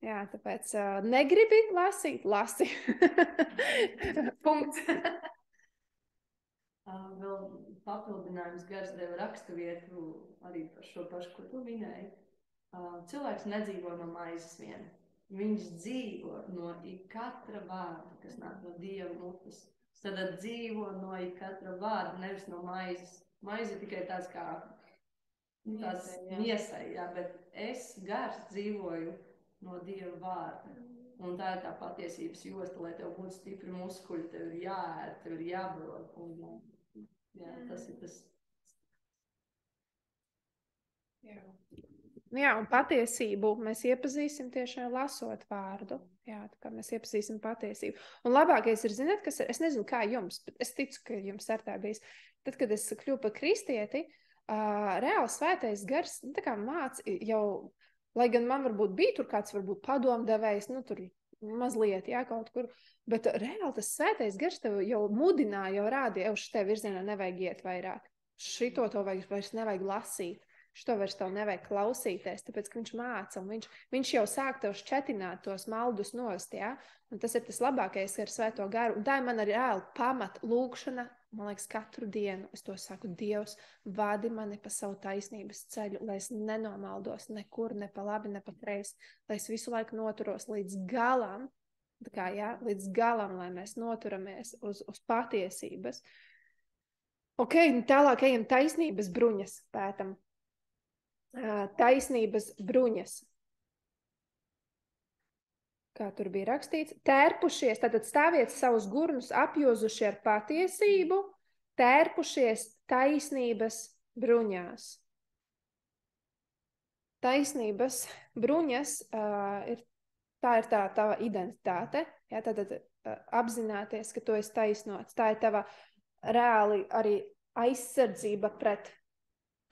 Jā, tāpēc negribi lasīt, lasi. Punkts. Vēl papildinājums Gars deva raksturvietu arī par šo pašu, ko tu minēji. Cilvēks nedzīvo no maizes vien. Viņš dzīvo no katra vārda, kas nāk no Dieva mutes. Tad dzīvo no katra vārda, nevis no maizes. Maize tikai tāds kā miesai, jā, bet es Gars dzīvoju no Dieva vārda. Un tā ir tā patiesības josta, lai tev būtu stipri muskuļi, tev ir jāēd, tev ir jābaro. Jā, tas ir tas. Jā, un patiesību mēs iepazīsim tieši lasot vārdu. Jā, tā kā mēs iepazīsim patiesību. Un labākais ir, zināt, kas ir, es nezinu, kā jums, bet es ticu, ka jums ar tā bijis. Tad, kad es kļuvu par kristieti, reāli svētais gars, tā kā jau, lai gan man varbūt bija tur kāds, varbūt padomdevējs, tur mazliet, jā, kaut kur, bet reāli tas svētais gars tev jau mudināja, jau rādīja, jau šitā virzienā nevajag iet vairāk. Šito to vairs nevajag lasīt. Šito vairs tev nevajag klausīties, tāpēc, ka viņš māca, un viņš jau sāk tev šķetināt tos maldus nost, jā? Un tas ir tas labākais ar svēto garu. Un tā ir man arī reāli pamat lūkšana, man liekas, katru dienu. Es to saku, Dievs, vadi mani pa savu taisnības ceļu, lai es nenomaldos nekur, ne pa labi, ne pa kreisi, lai es visu laiku noturos līdz galam, tā kā, jā, līdz galam, lai mēs noturamies uz patiesības. Ok, tālāk ejam taisnības bruņas pētam. Taisnības bruņas. Kā tur bija rakstīts? Tērpušies, tātad stāviet savus gurnus apjozuši ar patiesību, tērpušies taisnības bruņās. Taisnības bruņas tā ir tā tava identitāte. Jā, tātad apzināties, ka tu esi taisnots. Tā ir tava reāli arī aizsardzība pret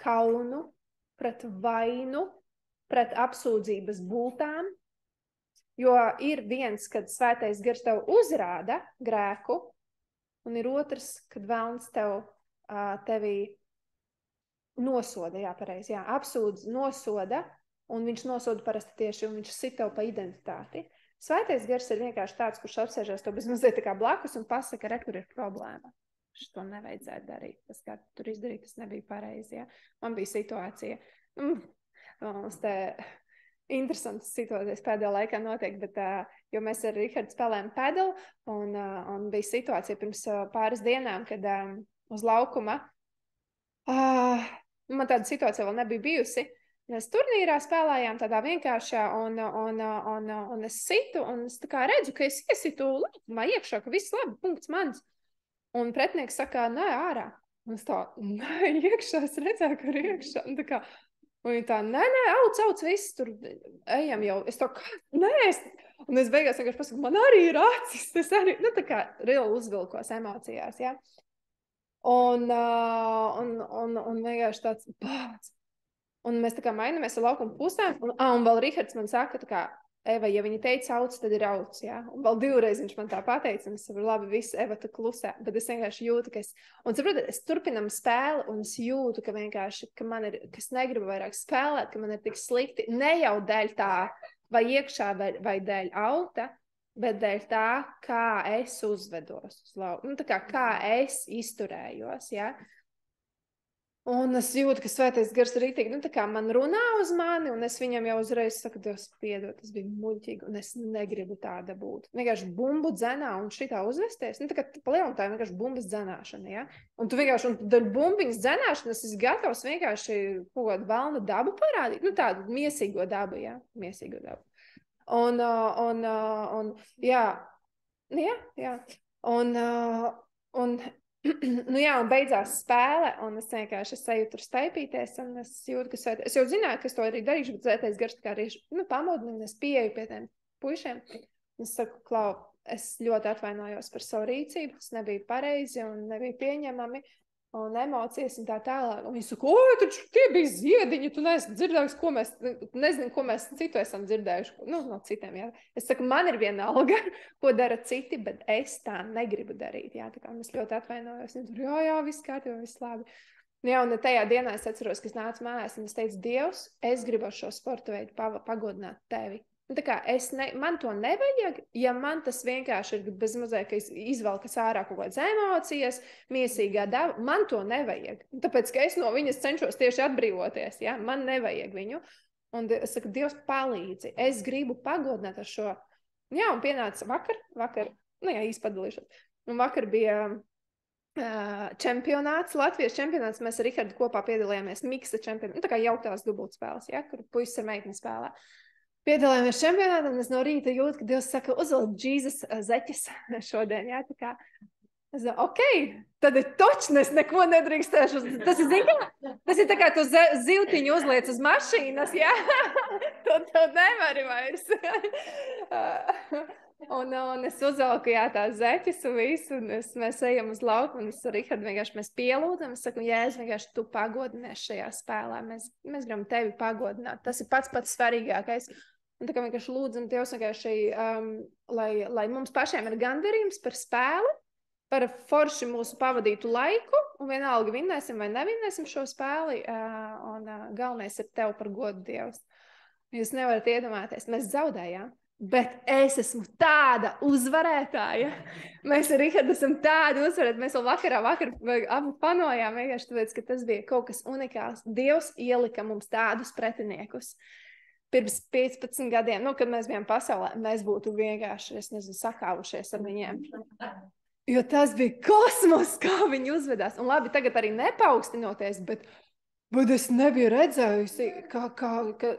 kaunu, pret vainu, pret apsūdzības bultām, jo ir viens, kad svētais gars tev uzrāda grēku, un ir otrs, kad velns tevi nosoda, jā, pareizi, jā, apsūdz, nosoda, un viņš nosoda parasti tieši, un viņš sit tev pa identitāti. Svētais gars ir vienkārši tāds, kurš apsēžās tev bez mazliet tā kā blakus un pasaka, re, kur ir problēma. Šo nevajadzētu darīt. Tas, kā tur izdarīt, tas nebija pareizi. Ja? Man bija situācija, interesantas situācijas pēdējā laikā notiek, bet, jo mēs ar Rihardu spēlējam pedal, un bija situācija pirms pāris dienām, kad uz laukuma, man tāda situācija vēl nebija bijusi. Mēs turnīrā spēlējām tādā vienkāršā, un es situ, un es tā kā redzu, ka es iesitu laukumā iekšā, ka viss labi, punkts mans. Un pretinieks saka, nē, ārā. Un es tā, nē, iekšā, es redzēju, ka ir iekšā. Un tā kā, un viņi tā, nē, auc, viss tur ejam jau. Es tā kā, nē, un es beigās vienkārši pasaku, man arī ir acis. Es arī, tā kā reāli uzvilkos emocijās, jā. Un vienkārši tāds, bāc. Un mēs tā kā mainamies ar laukumu pusēm. Un vēl Rihards man saka, tā kā, Eva, ja viņa teica auc, tad ir auc, jā. Un vēl divreiz viņš man tā pateica, un es saprotu, labi, viss, Eva, tu klusē. Bet es vienkārši jūtu, ka un saprotu, es turpinam spēli, un es jūtu, ka vienkārši, ka man ir, ka es negribu vairāk spēlēt, ka man ir tik slikti, ne jau dēļ tā, vai iekšā, vai dēļ auta, bet dēļ tā, kā es uzvedos uz lauku. Tā kā es izturējos, jā. Un es jūtu, ka svētais gars rītīgi, tā kā man runā uz mani, un es viņam jau uzreiz saku, Dievs, piedod, tas bija muļķīgi, un es negribu tāda būt. Vienkārši bumbu dzenā un šitā uzvesties. Tā kā palielam tā vienkārši bumbas dzenāšana, ja? Un tu vienkārši, un daļ bumbiņas dzenāšanas esi gatavs vienkārši kaut kādu velnu dabu parādīt. Tādu miesīgo dabu, ja? Miesīgo dabu. Un beidzās spēle, un es vienkārši eju tur staipīties, un es jūtu, ka es jau zināju, ka es to arī darīšu, bet svētais gars tā kā arī pamodina, un es pieeju pie tiem puišiem. Es saku, Klau, es ļoti atvainojos par savu rīcību, tas nebija pareizi un nebija pieņemami, un emocijas un tā tālāk. Un viņi saka, oi, taču tie bija ziediņi, tu neesi dzirdējuši, nezinu, ko mēs citu esam dzirdējuši. No citiem, jā. Es saku, man ir viena alga, ko dara citi, bet es tā negribu darīt, jā. Tā kā es ļoti atvainojos. Viņi tur, jā, viss kārtībā, viss labi. Jā, un tajā dienā es atceros, ka es nācu mājās, un es teicu, Dievs, es gribu ar šo sporta veidu pagodināt tevi. Tā kā man to nevajag, ja man tas vienkārši ir bez mazliet, ka izvelkas ārā kaut kādas emocijas, miesīgā daba, man to nevajag. Tāpēc, ka es no viņas cenšos tieši atbrīvoties, ja? Man nevajag viņu. Un es saku, Dievs palīdzi, es gribu pagodināt ar šo. Jā, un pienāca vakar, īsti padalīšos. Un vakar bija čempionāts, Latvijas čempionāts, mēs ar Rihardu kopā piedalījāmies miksa čempionātā, tā kā jauktās dubultspēles, ja? Kur puisis ar meiteni spēlē. piedalāmies čempionātā, un es no rīta jūtu, ka Dievs saka, uzvelk Džīzes zeķes šodien, jā, tā kā. Es domāju, tad ir točni, es neko nedrīkstēšu. Tas ir tā kā tu zivtiņu uzliec uz mašīnas, jā? Tu nevari vairs. un es uzvelku, jā, tās zeķes un visu, un mēs ejam uz lauku, un es ar Rihardu vienkārši mēs pielūdam, es saku, Jēzus, vienkārši tu pagodinies šajā spēlē, mēs gribam tevi pagodināt. Tas ir pats svarīgākais. Un tā kā vienkārši lūdzam Dievs vienkārši, lai mums pašiem ir gandarījums par spēli, par forši mūsu pavadītu laiku, un vienalga vinnēsim vai nevinnēsim šo spēli, un galvenais ir tev par godu, Dievs. Jūs nevarat iedomāties, mēs zaudējām, bet es esmu tāda uzvarētāja. Mēs ar Rihardu esam tādi uzvarētāji, mēs vēl vakar abu panojām, vienkārši tāpēc, ka tas bija kaut kas unikāls. Dievs ielika mums tādus pretiniekus. Pirms 15 gadiem, kad mēs bijām pasaulē, mēs būtu vienkārši, sakāvušies ar viņiem. Jo tas bija kosmos, kā viņi uzvedās. Un labi, tagad arī nepaukstinoties, bet es nebiju redzējusi,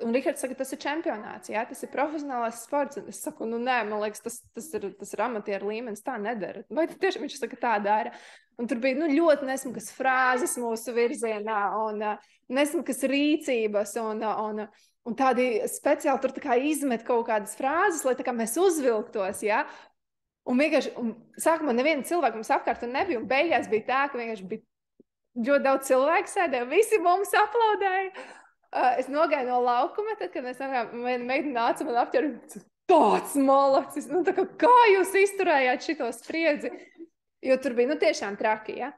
un Rihards saka, tas ir čempionāts, jā, tas ir profesionālais sports. Un es saku, nē, man liekas, tas ir amatieru līmenis, tā nedara. Vai tiešām viņš saka, tā dara? Un tur bija ļoti nesmukas frāzes mūsu virzienā, un nesmukas rīcības, un tādi speciāli tur tā kā izmet kaut kādas frāzes, lai tā kā mēs uzvilktos, jā. Un vienkārši, sākumā neviena cilvēka mums apkārt nebija, un beigās bija tā, ka vienkārši bija ļoti daudz cilvēku sēdēja, visi mums aplaudēja. Es nogāju no laukuma, tad, kad mēs meiteni nāca man apķert, tāds malacis, kā jūs izturējāt šito spriedzi? Jo tur bija, tiešām traki, ja?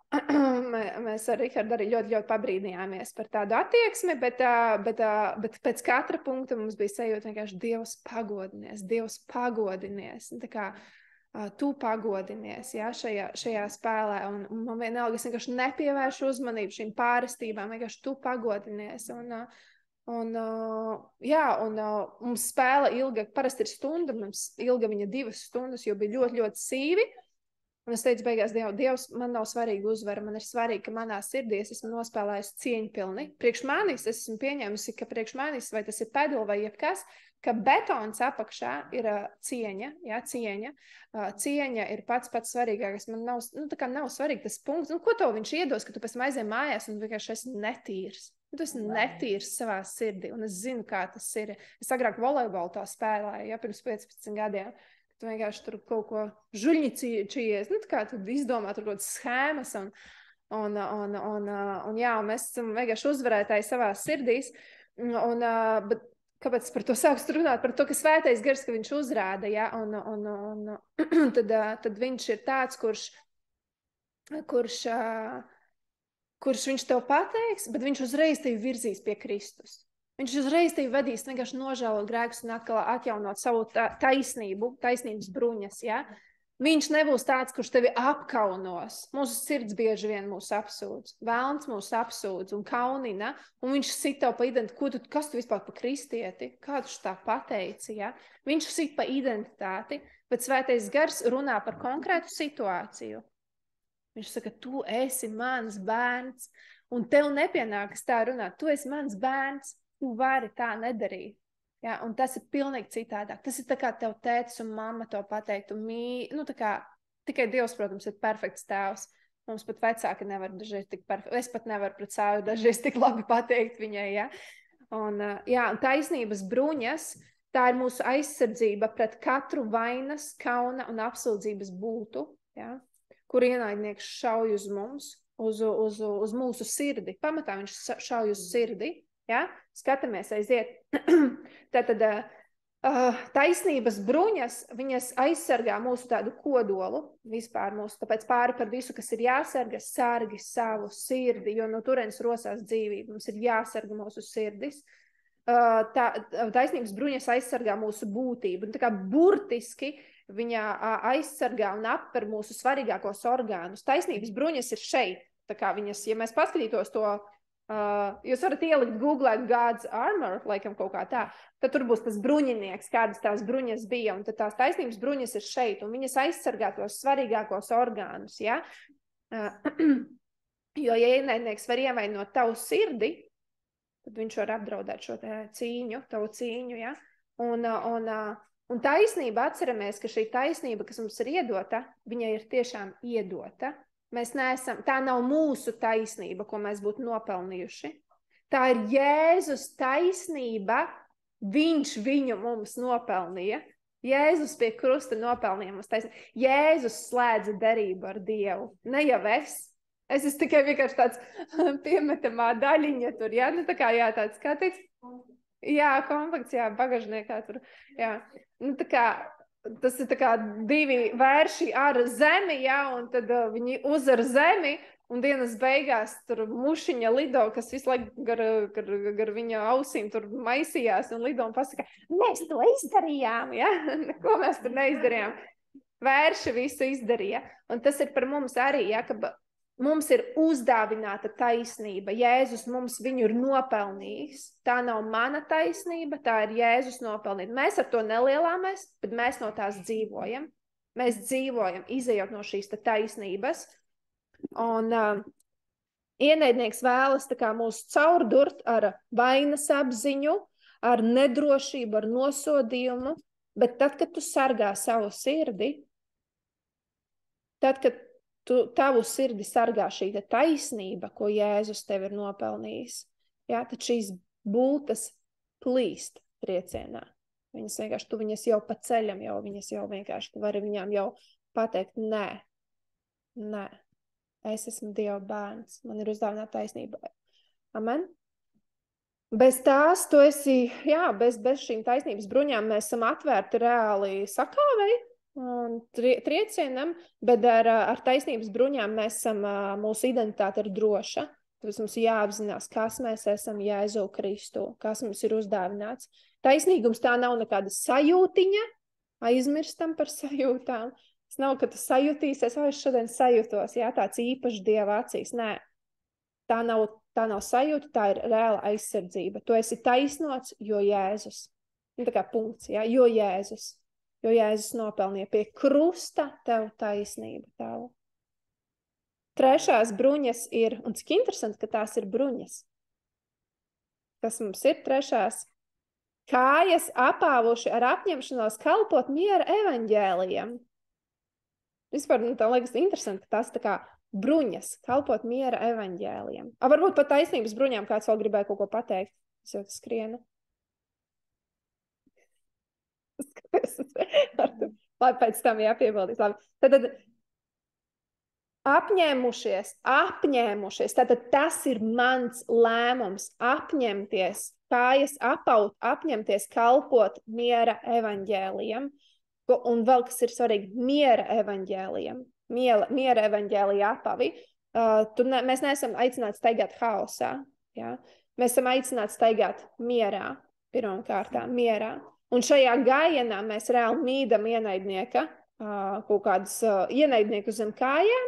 Mēs ar Rihardu arī ļoti pabrīdījāmies par tādu attieksmi, bet pēc katra punkta mums bija sajūta vienkārši Dievs pagodinies. Tā kā tu pagodinies, ja, šajā spēlē, un man vienalga, es vienkārši nepievēršu uzmanību šīm pārestībām, vienkārši tu pagodinies. Mums spēle ilga, parasti ir stunda, mums ilga viņa 2 stundas, jo bija ļoti sīvi. Un es teicu, beigās, Dievs, man nav svarīga uzvara, man ir svarīgi, ka manā sirdī es esmu nospēlējusi cieņpilni. Priekš manis es esmu pieņēmusi, ka priekš manis, vai tas ir peduli vai jebkas, ka betons apakšā ir cieņa, jā, cieņa. Cieņa ir pats svarīgākais. Man nav, nav svarīgi tas punkts. Ko tev viņš iedos, ka tu pēc tam aizej mājās un vienkārši esi netīrs? Tu esi netīrs savā sirdī, un es zinu, kā tas ir. Es agrāk volejbolu tā spēlēju, ja, pirms 15 gadiem. Tu vienkārši tur kaut ko žuļņicies, kā tu izdomā tur kaut kādas schēmas, un mēs esam vienkārši uzvarētāji savā sirdīs, bet kāpēc par to sākst runāt, par to, ka svētais gars, ka viņš uzrāda, ja, tad viņš ir tāds, kurš viņš tev pateiks, bet viņš uzreiz tevi virzīs pie Kristus. Viņš uzreiz tevi vadīs, vienkārši nožēlot grēkus un atkal atjaunot savu taisnības bruņas, ja? Viņš nebūs tāds, kurš tevi apkaunos. Mūsu sirds bieži vien mūs apsūdz. Velns mūs apsūdz un kaunina, un viņš sit tev pa identitāti. Kas tu vispār pa kristieti? Kā tu tā pateici, ja? Viņš sit pa identitāti, bet svētais gars runā par konkrētu situāciju. Viņš saka, tu esi mans bērns, un tev nepienākas tā runāt. Tu esi mans bērns. Tu vari tā nedarīt. Ja? Un tas ir pilnīgi citādāk. Tas ir tā kā tev tētis un mamma to pateikt. Tikai Dievs, protams, ir perfekts tēvs. Mums pat vecāki nevar dažreiz tik perfekti. Es pat nevaru pret savu dažreiz tik labi pateikt viņai. Ja? Un taisnības bruņas, tā ir mūsu aizsardzība pret katru vainas, kauna un apsūdzības būtu, ja? Kur ienaidnieks šauj uz mums, uz mūsu sirdi. Pamatā viņš šauj uz sirdi. Ja? Skatāmies, aiziet. Tātad taisnības bruņas, viņas aizsargā mūsu tādu kodolu, vispār mūsu, tāpēc pāri par visu, kas ir jāsarga, sargi savu sirdi, jo no turienes rosās dzīvība, mums ir jāsarga mūsu sirdis. Taisnības bruņas aizsargā mūsu būtību, un tā kā burtiski viņa aizsargā un apper mūsu svarīgākos orgānus. Taisnības bruņas ir šeit, tā kā viņas, ja mēs paskatītos to, jūs varat ielikt googlēt God's armor, laikam kaut kā tā, tad tur būs tas bruņinieks, kādas tās bruņas bija, un tad tās taisnības bruņas ir šeit, un viņas aizsargā tos svarīgākos orgānus, ja? Jo, ja ienaidnieks var ievainot tavu sirdi, tad viņš var apdraudēt šo cīņu, tavu cīņu, ja? Un taisnība, atceramies, ka šī taisnība, kas mums ir iedota, viņa ir tiešām iedota. Mēs neesam, tā nav mūsu taisnība, ko mēs būtu nopelnījuši. Tā ir Jēzus taisnība, viņš viņu mums nopelnīja. Jēzus pie krusta nopelnīja mums taisnību. Jēzus slēdza derību ar Dievu. Ne jau es. Es esmu tikai vienkārši tāds piemetamā daļiņa tur, jā, nu tā kā, jā, tāds, kā teiks? Jā, kompakts, jā, bagažniekā tur, jā. Nu tā kā, tas ir tā kā divi vērši ar zemi, jā, un tad viņi uzar zemi, un dienas beigās tur mušiņa lido, kas visu laiku gar viņa ausīm tur maisījās un lido un pasaka, mēs to izdarījām, jā, ko mēs tur neizdarījām. Vērši visu izdarīja, un tas ir par mums arī, jā, ka mums ir uzdāvināta taisnība. Jēzus mums viņu ir nopelnījis. Tā nav mana taisnība, tā ir Jēzus nopelnīta. Mēs ar to nelielāmies, bet mēs no tās dzīvojam. Mēs dzīvojam, izejot no šīs taisnības. Un ienaidnieks vēlas tā kā mūs caurdurt ar vainas apziņu, ar nedrošību, ar nosodījumu. Bet tad, kad tu sargā savu sirdi, tad, kad tavu sirdi sargā šī taisnība, ko Jēzus tev ir nopelnījis, jā, tad šīs bultas plīst triecienā. Viņas vienkārši, tu viņas jau pa ceļam, viņas jau vienkārši, tu vari viņām jau pateikt, nē, es esmu Dieva bērns, man ir uzdāvināta taisnība. Amen? Bez tās tu esi, jā, bez šīm taisnības bruņām mēs esam atvērti reāli sakāvei, un triecienam, bet ar taisnības bruņām mēs esam, mūsu identitāte ir droša. Tāpēc mums jāapzinās, kas mēs esam Jēzu Kristu, kas mums ir uzdāvināts. Taisnīgums tā nav nekāda sajūtiņa, aizmirstam par sajūtām. Tas nav, ka tu sajutīsies, es šodien sajūtos, jā, tāds īpašs Dieva acīs. Nē, tā nav sajūta, tā ir reāla aizsardzība. Tu esi taisnots, jo Jēzus. Tā kā punkts, jā, jo Jēzus. Jo Jēzus nopelnīja pie krusta tev taisnību tavu. Trešās bruņas ir, un cik interesanti, ka tās ir bruņas. Kas mums ir trešās? Kājas apāvuši ar apņemšanos kalpot miera evaņģēlijam. Vispār, tā liekas interesanti, ka tās tā kā bruņas, kalpot miera evaņģēlijam. Varbūt pat taisnības bruņām kāds vēl gribēja kaut ko pateikt. Es jau skrienu. Labi, pēc tam jāpiebaldīs. Labi. Tad apņēmušies. Tātad tas ir mans lēmums. Apņemties, kājas apaut, apņemties kalpot miera evaņģēlijam. Un vēl, kas ir svarīgi, miera evaņģēlijam. Miera evaņģēlija apavi. Mēs neesam aicināti staigāt haosā. Ja? Mēs esam aicināti staigāt mierā. Pirmkārtā, mierā. Un šajā gājienā mēs reāli mīdam ienaidnieka, kaut kādus ienaidnieku zem kājām.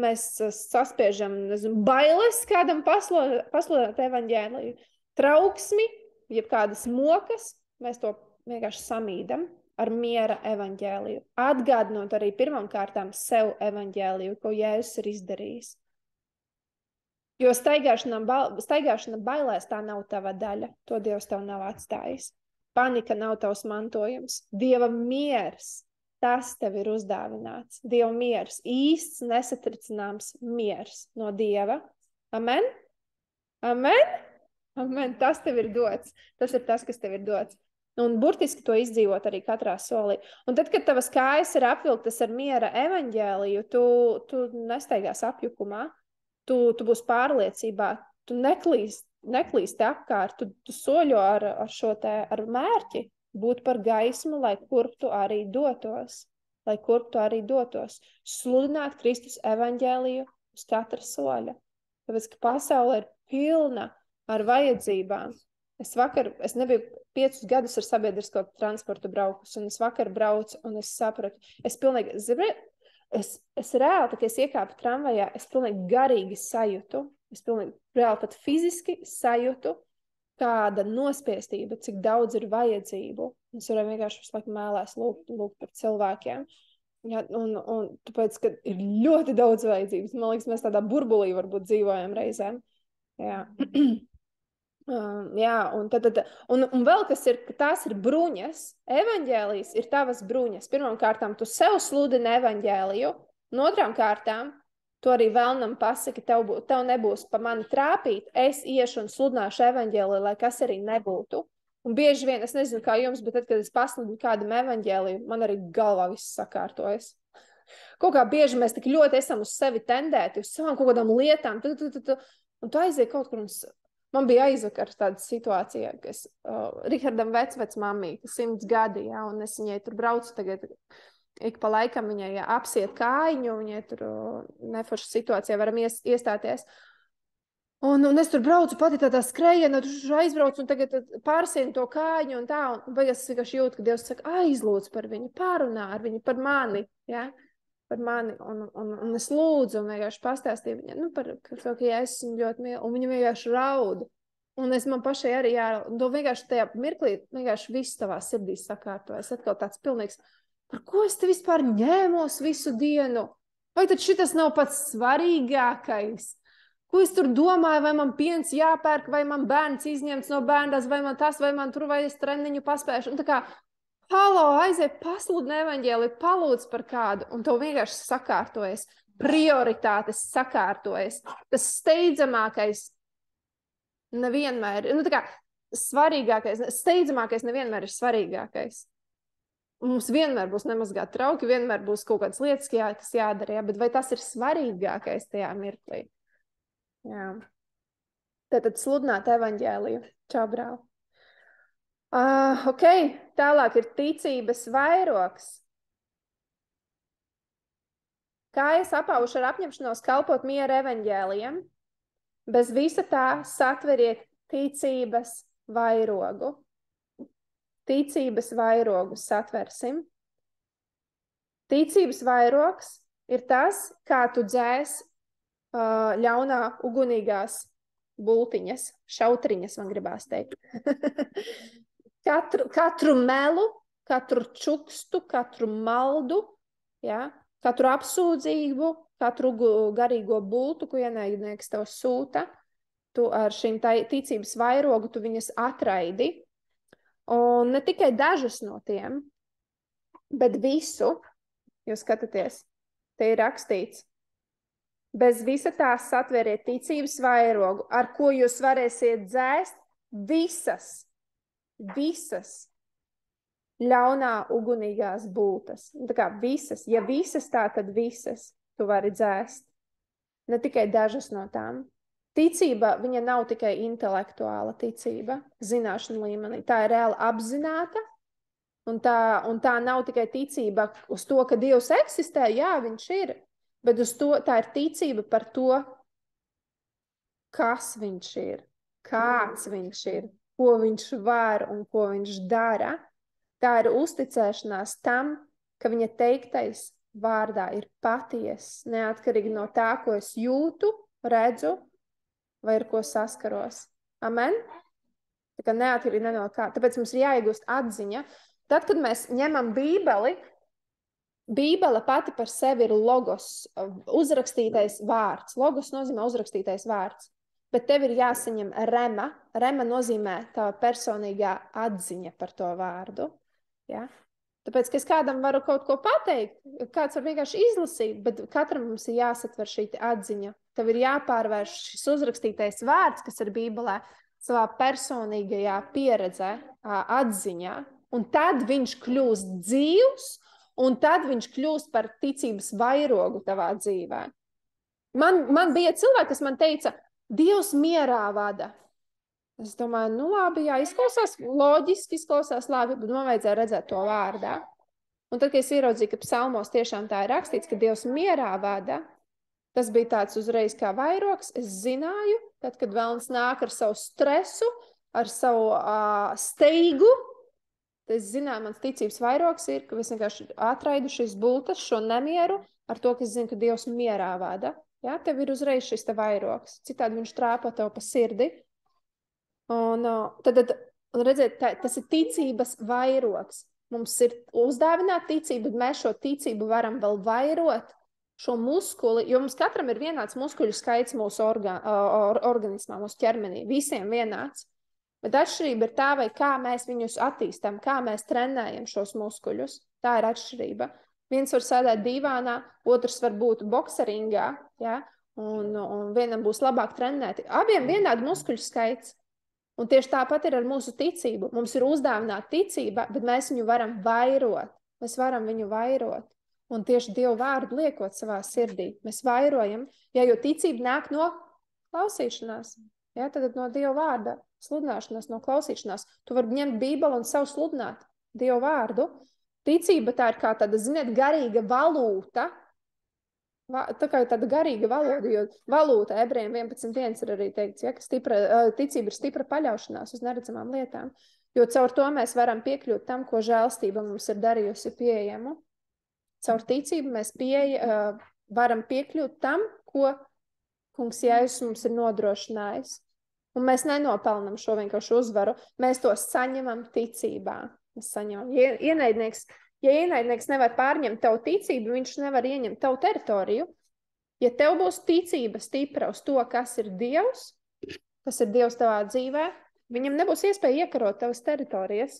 Mēs saspiežam, bailes kādam pasludināt evaņģēliju. Trauksmi, jeb kādas mokas, mēs to vienkārši samīdam ar miera evaņģēliju. Atgādinot arī pirmām kārtām sev evaņģēliju, ko Jēzus ir izdarījis. Jo staigāšana bailēs tā nav tava daļa. To Dievs tev nav atstājis. Panika nav tavs mantojums. Dieva miers, tas tev ir uzdāvināts. Dieva miers, īsts, nesatricināms miers no Dieva. Amen? Amen? Amen. Tas tev ir dots. Tas ir tas, kas tev ir dots. Un burtiski to izdzīvot arī katrā solī. Un tad, kad tavas kājas ir apvilktas ar miera evaņģēliju, tu nestaigās apjukumā, tu būsi pārliecībā, tu neklīsti apkārt, tu soļo ar mērķi būt par gaismu, lai kur tu arī dotos. Sludināt Kristus evaņģēliju uz katra soļa. Tāpēc, ka pasaule ir pilna ar vajadzībām. Es nebiju 5 gadus ar sabiedrisko transportu braukus, un es vakar braucu, un es sapratu, es reāli, kad es iekāpu tramvajā, es pilnīgi garīgi sajūtu, es pilnīgi reāli pat fiziski sajūtu kāda nospiestība, cik daudz ir vajadzību. Es varēju vienkārši visu laiku mēlēs lūgt par cilvēkiem. Ja, un tāpēc, ka ir ļoti daudz vajadzības. Man liekas, mēs tādā burbulī varbūt dzīvojam reizēm. Jā. Jā, un vēl kas ir, ka tās ir bruņas. Evaņģēlijas ir tavas bruņas. Pirmām kārtām tu sev sludini evaņģēliju, un otrām kārtām tu arī vēlnam pasaki, tev nebūs pa mani trāpīt, es iešu un sludināšu evaņģēliju, lai kas arī nebūtu. Un bieži vien, es nezinu, kā jums, bet tad, kad es pasludinu kādam evaņģēliju, man arī galvā viss sakārtojas. Kaut kā bieži mēs tik ļoti esam uz sevi tendēti, uz savām kaut kādām lietām, un tu aiziet kaut kur un... Man bija aizvakar tāda situācija, ka es Rihardam vecmammīte 100 gadi, ja, un es viņai tur braucu tagad, ik pa laikam viņai apsiet kājiņu, viņai tur neforša situācijā varam iestāties. Un es tur braucu pati tādā skrejienā, tur aizbraucu un tagad pārsienu to kājiņu un tā, un beigās es vienkārši jūtu, ka Dievs saka, aizlūdz par viņu, pārunā ar viņu, par mani, ja. Par mani, un es lūdzu, un vienkārši pastāstīju viņai, par to, ka ja es esmu ļoti mīlu, un viņa vienkārši rauda. Un man pašai arī jārauda. Un to vienkārši tajā mirklī, vienkārši viss tavā sirdī sakārtojas. Atkal tāds pilnīgs, par ko es te vispār ņēmos visu dienu? Vai tad šitas nav pats svarīgākais? Ko es tur domāju, vai man piens jāpērk, vai man bērns izņemts no bērnās, vai man tas, vai man tur, vai es treniņu paspēšu. Un tā kā, halo, aiziet, pasludini evaņģēliju, palūdz par kādu, un tev vienkārši sakārtojas, prioritātes sakārtojas. Tas steidzamākais nevienmēr, tā kā svarīgākais, steidzamākais nevienmēr ir svarīgākais. Mums vienmēr būs nemazgāt trauki, vienmēr būs kaut kādas lietas, kas jādara, ja? Bet vai tas ir svarīgākais tajā mirklī? Jā. Tātad sludināt evaņģēliju. Čau, brāl. Ok, tālāk ir ticības vairogs. Kā es apaušu ar apņemšanos kalpot miera evaņģēlijam, bez visa tā satveriet ticības vairogu. Ticības vairogu satversim. Ticības vairogs ir tas, kā tu dzēs ļaunā ugunīgās bultiņas, šautriņas, man gribās teikt. Katru melu, katru čukstu, katru maldu, ja, katru apsūdzību, katru garīgo bultu, ko ienaidnieks tev sūta, tu ar šīm ticības vairogu tu viņas atraidi. Un ne tikai dažas no tiem, bet visu, jūs skatāties, te ir rakstīts, bez visa tā satveriet ticības vairogu, ar ko jūs varēsiet dzēst visas ļaunā ugunīgās būtas. Tā kā visas, ja visas tā, tad visas tu vari dzēst. Ne tikai dažas no tām. Ticība, viņa nav tikai intelektuāla ticība, zināšana līmenī. Tā ir reāli apzināta, un tā nav tikai ticība uz to, ka Dievs eksistē, jā, viņš ir, bet uz to, tā ir ticība par to, kas viņš ir, kāds viņš ir, ko viņš var un ko viņš dara. Tā ir uzticēšanās tam, ka viņa teiktais vārdā ir patiess, neatkarīgi no tā, ko es jūtu, redzu, vai ar ko saskaros. Amen? Tā kā neatkarīgi no kā. Tāpēc mums ir jāiegūst atziņa. Tad, kad mēs ņemam Bībeli, Bībele pati par sevi ir logos, uzrakstītais vārds. Logos nozīmē uzrakstītais vārds. Bet tev ir jāsaņem rema. Rema nozīmē tā personīgā atziņa par to vārdu. Ja? Tāpēc, ka es kādam varu kaut ko pateikt, kāds var vienkārši izlasīt, bet katram mums ir jāsatver šī atziņa. Tev ir jāpārvērš šis uzrakstītais vārds, kas ir Bībelē, savā personīgajā pieredzē, atziņā. Un tad viņš kļūst dzīvs, un tad viņš kļūst par ticības vairogu tavā dzīvē. Man bija cilvēki, kas man teica, Dievs mierā vada. Es domāju, nu labi, jā, izklausās loģiski, izklausās labi, bet man vajadzēja redzēt to vārdā. Un tad, kad es ieraudzīju, ka psalmos tiešām tā ir rakstīts, ka Dievs mierā vada, tas bija tāds uzreiz kā vairogs. Es zināju, tad, kad vēlns nāk ar savu stresu, ar savu steigu, tad es zināju, mans ticības vairogs ir, ka es vienkārši atraidu šīs bultas, šo nemieru, ar to, ka es zinu, ka Dievs mierā vada. Jā, tev ir uzreiz šis te vairogs. Citādi viņš trāpo tev pa sirdi. Un tad redziet, tas ir ticības vairogs. Mums ir uzdāvināta ticība, bet mēs šo ticību varam vēl vairot, šo muskuli, jo mums katram ir vienāds muskuļu skaits mūsu organismā, mūsu ķermenī. Visiem vienāds. Bet atšķirība ir tā, vai kā mēs viņus attīstam, kā mēs trenējam šos muskuļus. Tā ir atšķirība. Viens var sēdēt divānā, otrs var būt bokseringā, ja? Un vienam būs labāk trenēti. Abiem vienādi muskuļu skaits. Un tieši tāpat ir ar mūsu ticību. Mums ir uzdāvināta ticība, bet mēs viņu varam vairot. Mēs varam viņu vairot. Un tieši Dievu vārdu liekot savā sirdī. Mēs vairojam, jo ticība nāk no klausīšanās. Ja, tad no Dieva vārda sludināšanās, no klausīšanās. Tu vari ņemt Bībeli un sev sludināt Dievu vārdu. Ticība tā ir kā tāda, ziniet, garīga valūta. Tā kā ir tāda garīga valoda, jo valūta ebrejiem 11.1 ir arī teikts, ja, ka ticība ir stipra paļaušanās uz neredzamām lietām. Jo caur to mēs varam piekļūt tam, ko žēlstība mums ir darījusi pieejamu. Caur ticību mēs varam piekļūt tam, ko Kungs Jēzus mums ir nodrošinājis. Un mēs nenopelnam šo vienkārši uzvaru, mēs to saņemam ticībā. Mēs saņemam. Ja ienaidnieks nevar pārņemt tavu ticību, viņš nevar ieņemt tavu teritoriju. Ja tev būs ticība stipra uz to, kas ir Dievs tavā dzīvē, viņam nebūs iespēja iekarot tavas teritorijas.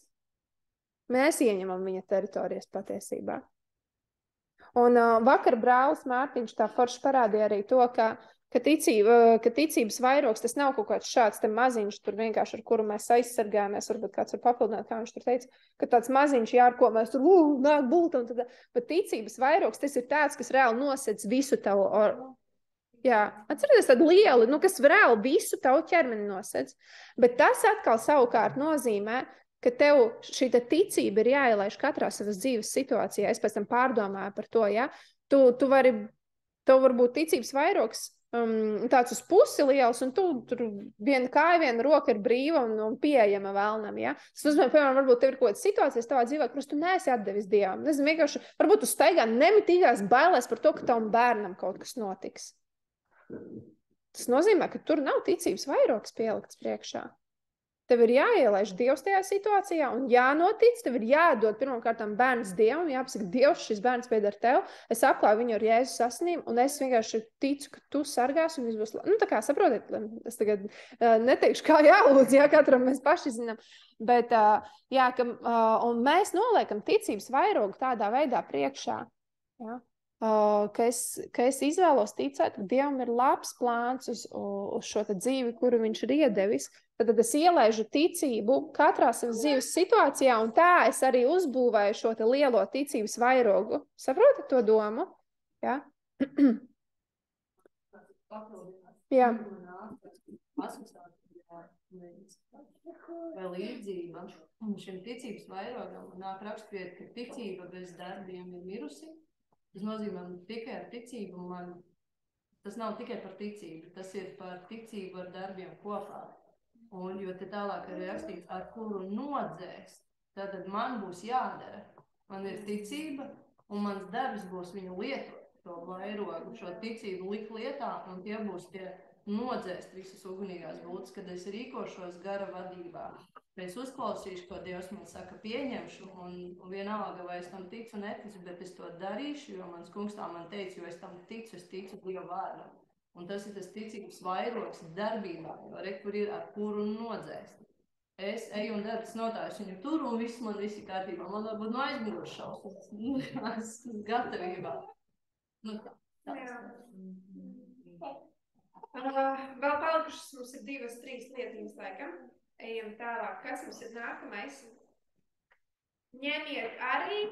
Mēs ieņemam viņa teritorijas patiesībā. Un vakar brālis Mārtiņš tā forši parādīja arī to, ka ticības vairogs, tas nav kaut kāds šāds te maziņš, tur vienkārši ar kuru mēs aizsargājamies, varbūt kāds var papildināt, kā viņš tur teica, ka tāds maziņš, jā, ar ko mēs tur nāk bultam, bet ticības vairogs, tas ir tāds, kas reāli nosedz visu tavu, jā, atcerieties tādu lielu, kas reāli visu tavu ķermeni nosedz, bet tas atkal savukārt nozīmē, ka tev šī ticība ir jāielaiž katrā savas dzīves situācijā, es pēc tam pārdomāju par to, ja, tev var būt ticības vairogs, tāds uz pusi liels, un tur viena kāja, viena roka ir brīva un pieejama vēlnam, ja? Tas nozīmē, piemēram, varbūt tev ir kaut kādas situācijas tavā dzīvē, kuras tu neesi atdevis Dievam. Nezinu, vienkārši, varbūt tu staigā nemitīgās bailēs par to, ka tavam bērnam kaut kas notiks. Tas nozīmē, ka tur nav ticības vairogs pielikts priekšā. Tev ir jāielaiž Dievs tajā situācijā un jānotic, tev ir jādod pirmkārtām bērns Dievam, jāpasaka, Dievs, šis bērns pieder tev, es apklāju viņu ar Jēzus asinīm un es vienkārši ticu, ka tu sargās un viss būs, tā kā saprotiet, es tagad neteikšu, kā jālūdz, jā, katram mēs paši zinām, bet jā, un mēs noliekam ticības vairogu tādā veidā priekšā, jā. Ka es izvēlos ticēt, ka Dievam ir labs plāns uz šo dzīvi, kuru viņš ir iedevis, tad es ielaižu ticību katrā savas dzīves situācijā, un tā es arī uzbūvēju šo lielo ticības vairogu. Saprotat to domu? Jā. Jā. Vai līdzība šim ticības vairogam nāk rakstviet, ka ticība bez darbiem ir mirusi? Tas nozīmē, tikai ar ticību tas nav tikai par ticību, tas ir par ticību ar darbiem kopā. Un, jo te tālāk ir rakstīts, ar kuru nodzēst, tad man būs jādara. Man ir ticība, un mans darbs būs viņu lietot, to vairogu, šo ticību likt lietā, un tie būs tie nodzēst visas ugunīgās būtnes, kad es rīkošos gara vadībā. Es uzklausīšu, ko Dievs man saka, pieņemšu, un vienalga, vai es tam ticu, neticu, bet es to darīšu, jo mans kungs tā man teica, jo es tam ticu, es ticu Dieva vārdam. Un tas ir tas ticības vairogs darbībā, jo kur ir ar kuru nodzēst. Es eju un daru, tas notājus viņu tur, un viss ir kārtībā. Man varbūt no aizmigušaus, es gatavībā. Tā. Vēl palikušas mums ir 2-3 lietiņas laikam. Ejam tālāk. Kas mums ir nākamais? Ņemiet arī.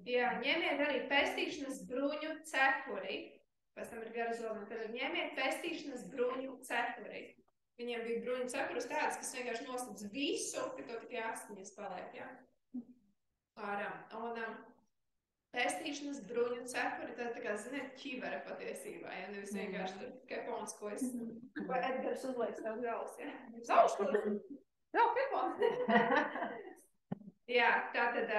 Jā, ņemiet arī pestīšanas bruņu cepuri. Pēc tam ir gara zoma. Tad ņemiet pestīšanas bruņu cepuri. Viņiem bija bruņu cepures tādas, kas vienkārši noslēdz visu, ka to tikai astiņas paliek, jā. Ārā. Un pestīšanas bruņu cepuri, tā kā, ziniet, ķivere patiesībā, ja nevis vienkārši tur kepons, ko es... Vai Edgars uzliek tev galvas, ja? Zaušu! Nav kepons! Jā, tātad,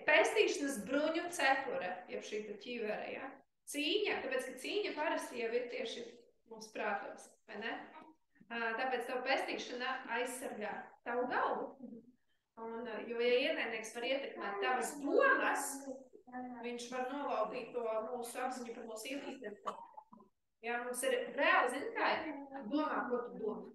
pestīšanas bruņu cepure, jeb šī ķivere, ja? Cīņa, tāpēc, ka cīņa parasti jau ir tieši mums prātos, vai ne? Tāpēc tavu pestīšana aizsargā tavu galvu. Un, jo, ja ienaidnieks var ietekmēt tavas domas, viņš var novalpīt to mūsu apziņu par mūsu identitāti. Ja, mums ir reāli, zini, kā domā, ko tu domā.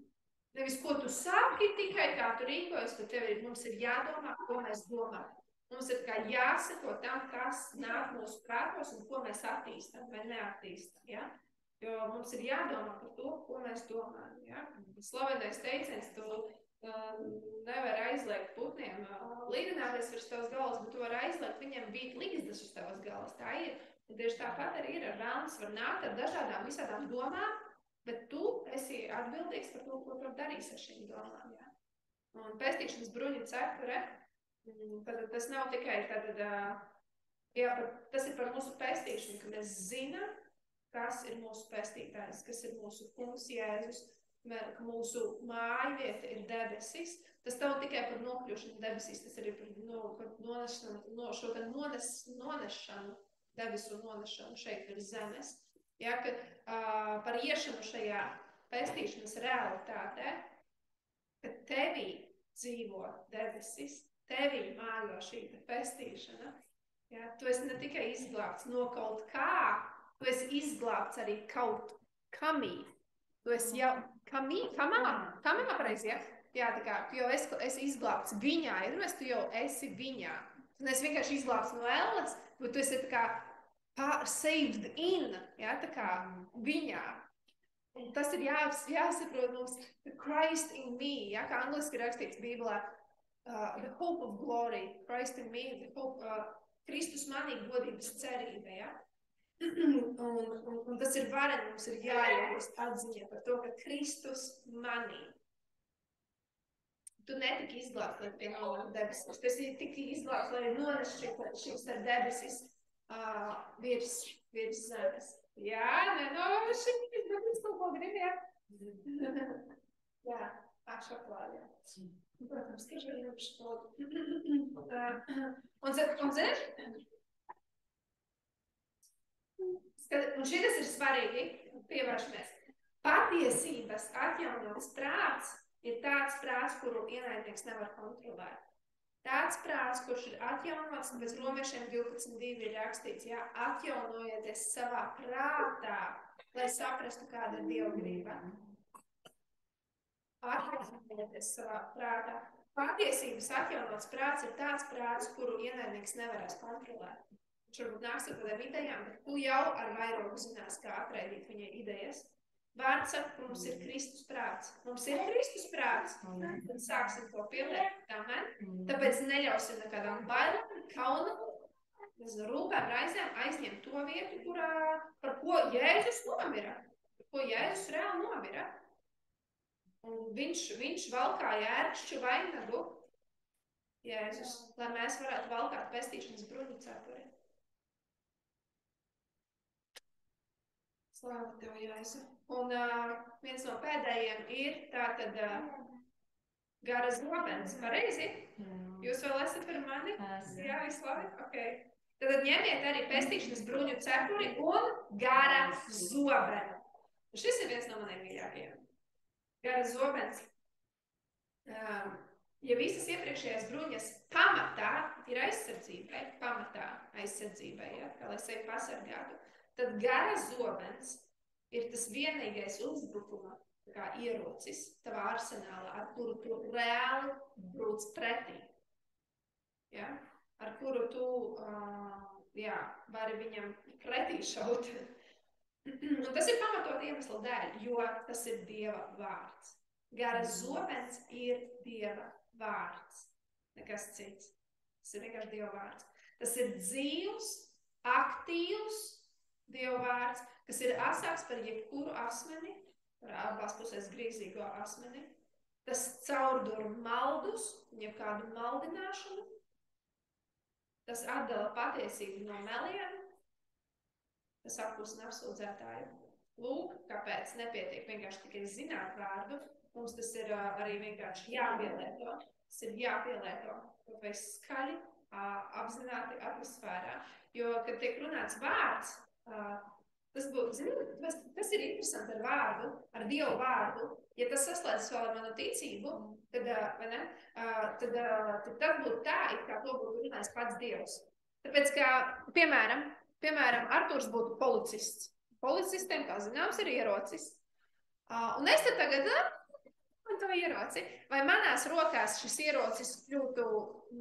Nevis, ko tu saki tikai, kā tu rīkojas, bet mums ir jādomā, ko mēs domājam. Mums ir kā jāsako tam, kas nāk mūsu prātos un ko mēs attīstam vai neattīstam. Ja? Jo mums ir jādomā par to, ko mēs domājam. Ja? Slavenais teiciens, tu nevar aizliegt putniem lidināties virs tavas galvas, bet tu var aizliegt viņiem bīt ligzdas uz tavas galvas. Tā ir. Un tieši tāpat arī ir ar vēlams var nākt ar dažādām visādām domām, bet tu esi atbildīgs par to, ko tu darīsi ar šīm domām. Ja? Un pestīšanas bruņu cepure, tad tas nav tikai tas ir par mūsu pestīšanu, ka mēs zinām, kas ir mūsu pestītājs, kas ir mūsu kungs Jēzus, ka mūsu mājvieta ir debesis. Tas nav tikai par nokļūšanu debesīs, tas arī par nonešanu, debesu nonešanu šeit ir zemes. Ja, ka par iešanu šajā pestīšanas realitātē, ka tevī dzīvo debesis, tevī mājo šī pestīšana. Ja, tu esi ne tikai izglābts no kaut kā, tu esi izglābts arī kaut kamī. Tu esi jau kamā pareizi, ja? Jā, tā kā, tu jau esi izglābts viņā, ja tu jau esi viņā. Tu neesi vienkārši izglābts no elles, bet tu esi tā kā saved in, ja, tā kā viņā. Un tas ir jāsaprot mums, the Christ in me, ja, kā angliski rakstīts Bībelē, the hope of glory, Christ in me, the hope, Kristus manī godības cerība, ja. Un tas ir varen, mums ir jāiegūst atziņa par to, ka Kristus manī. Tu netiki izglābts, lai pie nonāk debesis. Tu esi tiki izglābts, lai nones šīs debesis virs zemes. Jā, šī kaut ko grib, jā. Jā, šokolādi, jā. Protams, tieši arī par šokoladu. Un zini? Un šitas ir svarīgi, pievēršamies. Patiesības atjaunots prāts ir tāds prāts, kuru ienaidnieks nevar kontrolēt. Tāds prāts, kurš ir atjaunots, bez Romiešiem 12.2 ir rakstīts, ja, atjaunojieties savā prātā, lai saprastu, kāda ir Dieva griba. Atjaunojieties savā prātā. Patiesības atjaunots prāts ir tāds prāts, kuru ienaidnieks nevarēs kontrolēt. Viņš varbūt nāks ar kādām idejām, bet tu jau ar vairogu zinās, kā atraidīt viņai idejas. Vārds saka, ka mums ir Kristus prāts. Mums ir Kristus prāts. Tad sāksim to pieliekt. Amen. Tāpēc neļausim nekādām bailām, kaunam, rūpēm, raizēm aizņemt to vietu, par ko Jēzus nomira. Par ko Jēzus reāli nomira. Un viņš valkāja ērkšķu vainagu, Jēzus, lai mēs varētu valkāt pestīšanas bruņu cepuri. Slāva tev, Jēzu. Un viens no pēdējiem ir tātad gara zobens. Pareizi? Jūs vēl esat par mani? Jā, vislabi? Ok. Tad ņemiet arī pestīšanas bruņu cepuri un gara zobenu. Šis ir viens no maniem mīļākajiem. Gara zobens. Ja visas iepriekšējās bruņas pamatā ir aizsardzībai, ja, kā lai sevi pasargātu, tad gara zobens ir tas vienīgais uzbrukuma ierocis tavā arsenālā, ar kuru tu reāli brūc pretī. Ja? Ar kuru tu vari viņam pretī šaut. Un tas ir pamatot iemeslu dēļ, jo tas ir Dieva vārds. Gara zobens ir Dieva vārds. Nekas cits. Tas ir vienkārši Dieva vārds. Tas ir dzīvs, aktīvs Dieva vārds, kas ir asāks par jebkuru asmeni, par abās pusēs grīzīgo asmeni. Tas caurdur maldus, jebkādu maldināšanu. Tas atdala patiesību no meliem. Tas apklusina apsūdzētāju. Lūk, kāpēc nepietiek vienkārši tikai zināt vārdu. Mums tas ir arī vienkārši jāpielieto. Tas ir jāpielieto, vai skaļi, apzināti atmosfērā. Jo, kad tiek runāts vārds, tas ir interesanti ar vārdu, ar Dievu vārdu. Ja tas saslēdzas vēl ar manu ticību, tad būtu tā, it kā to būtu runājis pats Dievs. Tāpēc, ka, piemēram, Arturs būtu policists. policistiem, kā zināms, ir ierocis. Un es te tagad to ieroci. Vai manās rokās šis ierocis kļūtu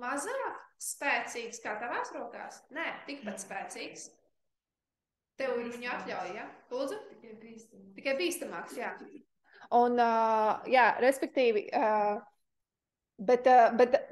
mazāk spēcīgs kā tavās rokās? Nē, tikpat spēcīgs. Tev ir viņu atļauja, ja? Lūdzu? Tikai bīstamāks, jā. Un, jā, respektīvi, bet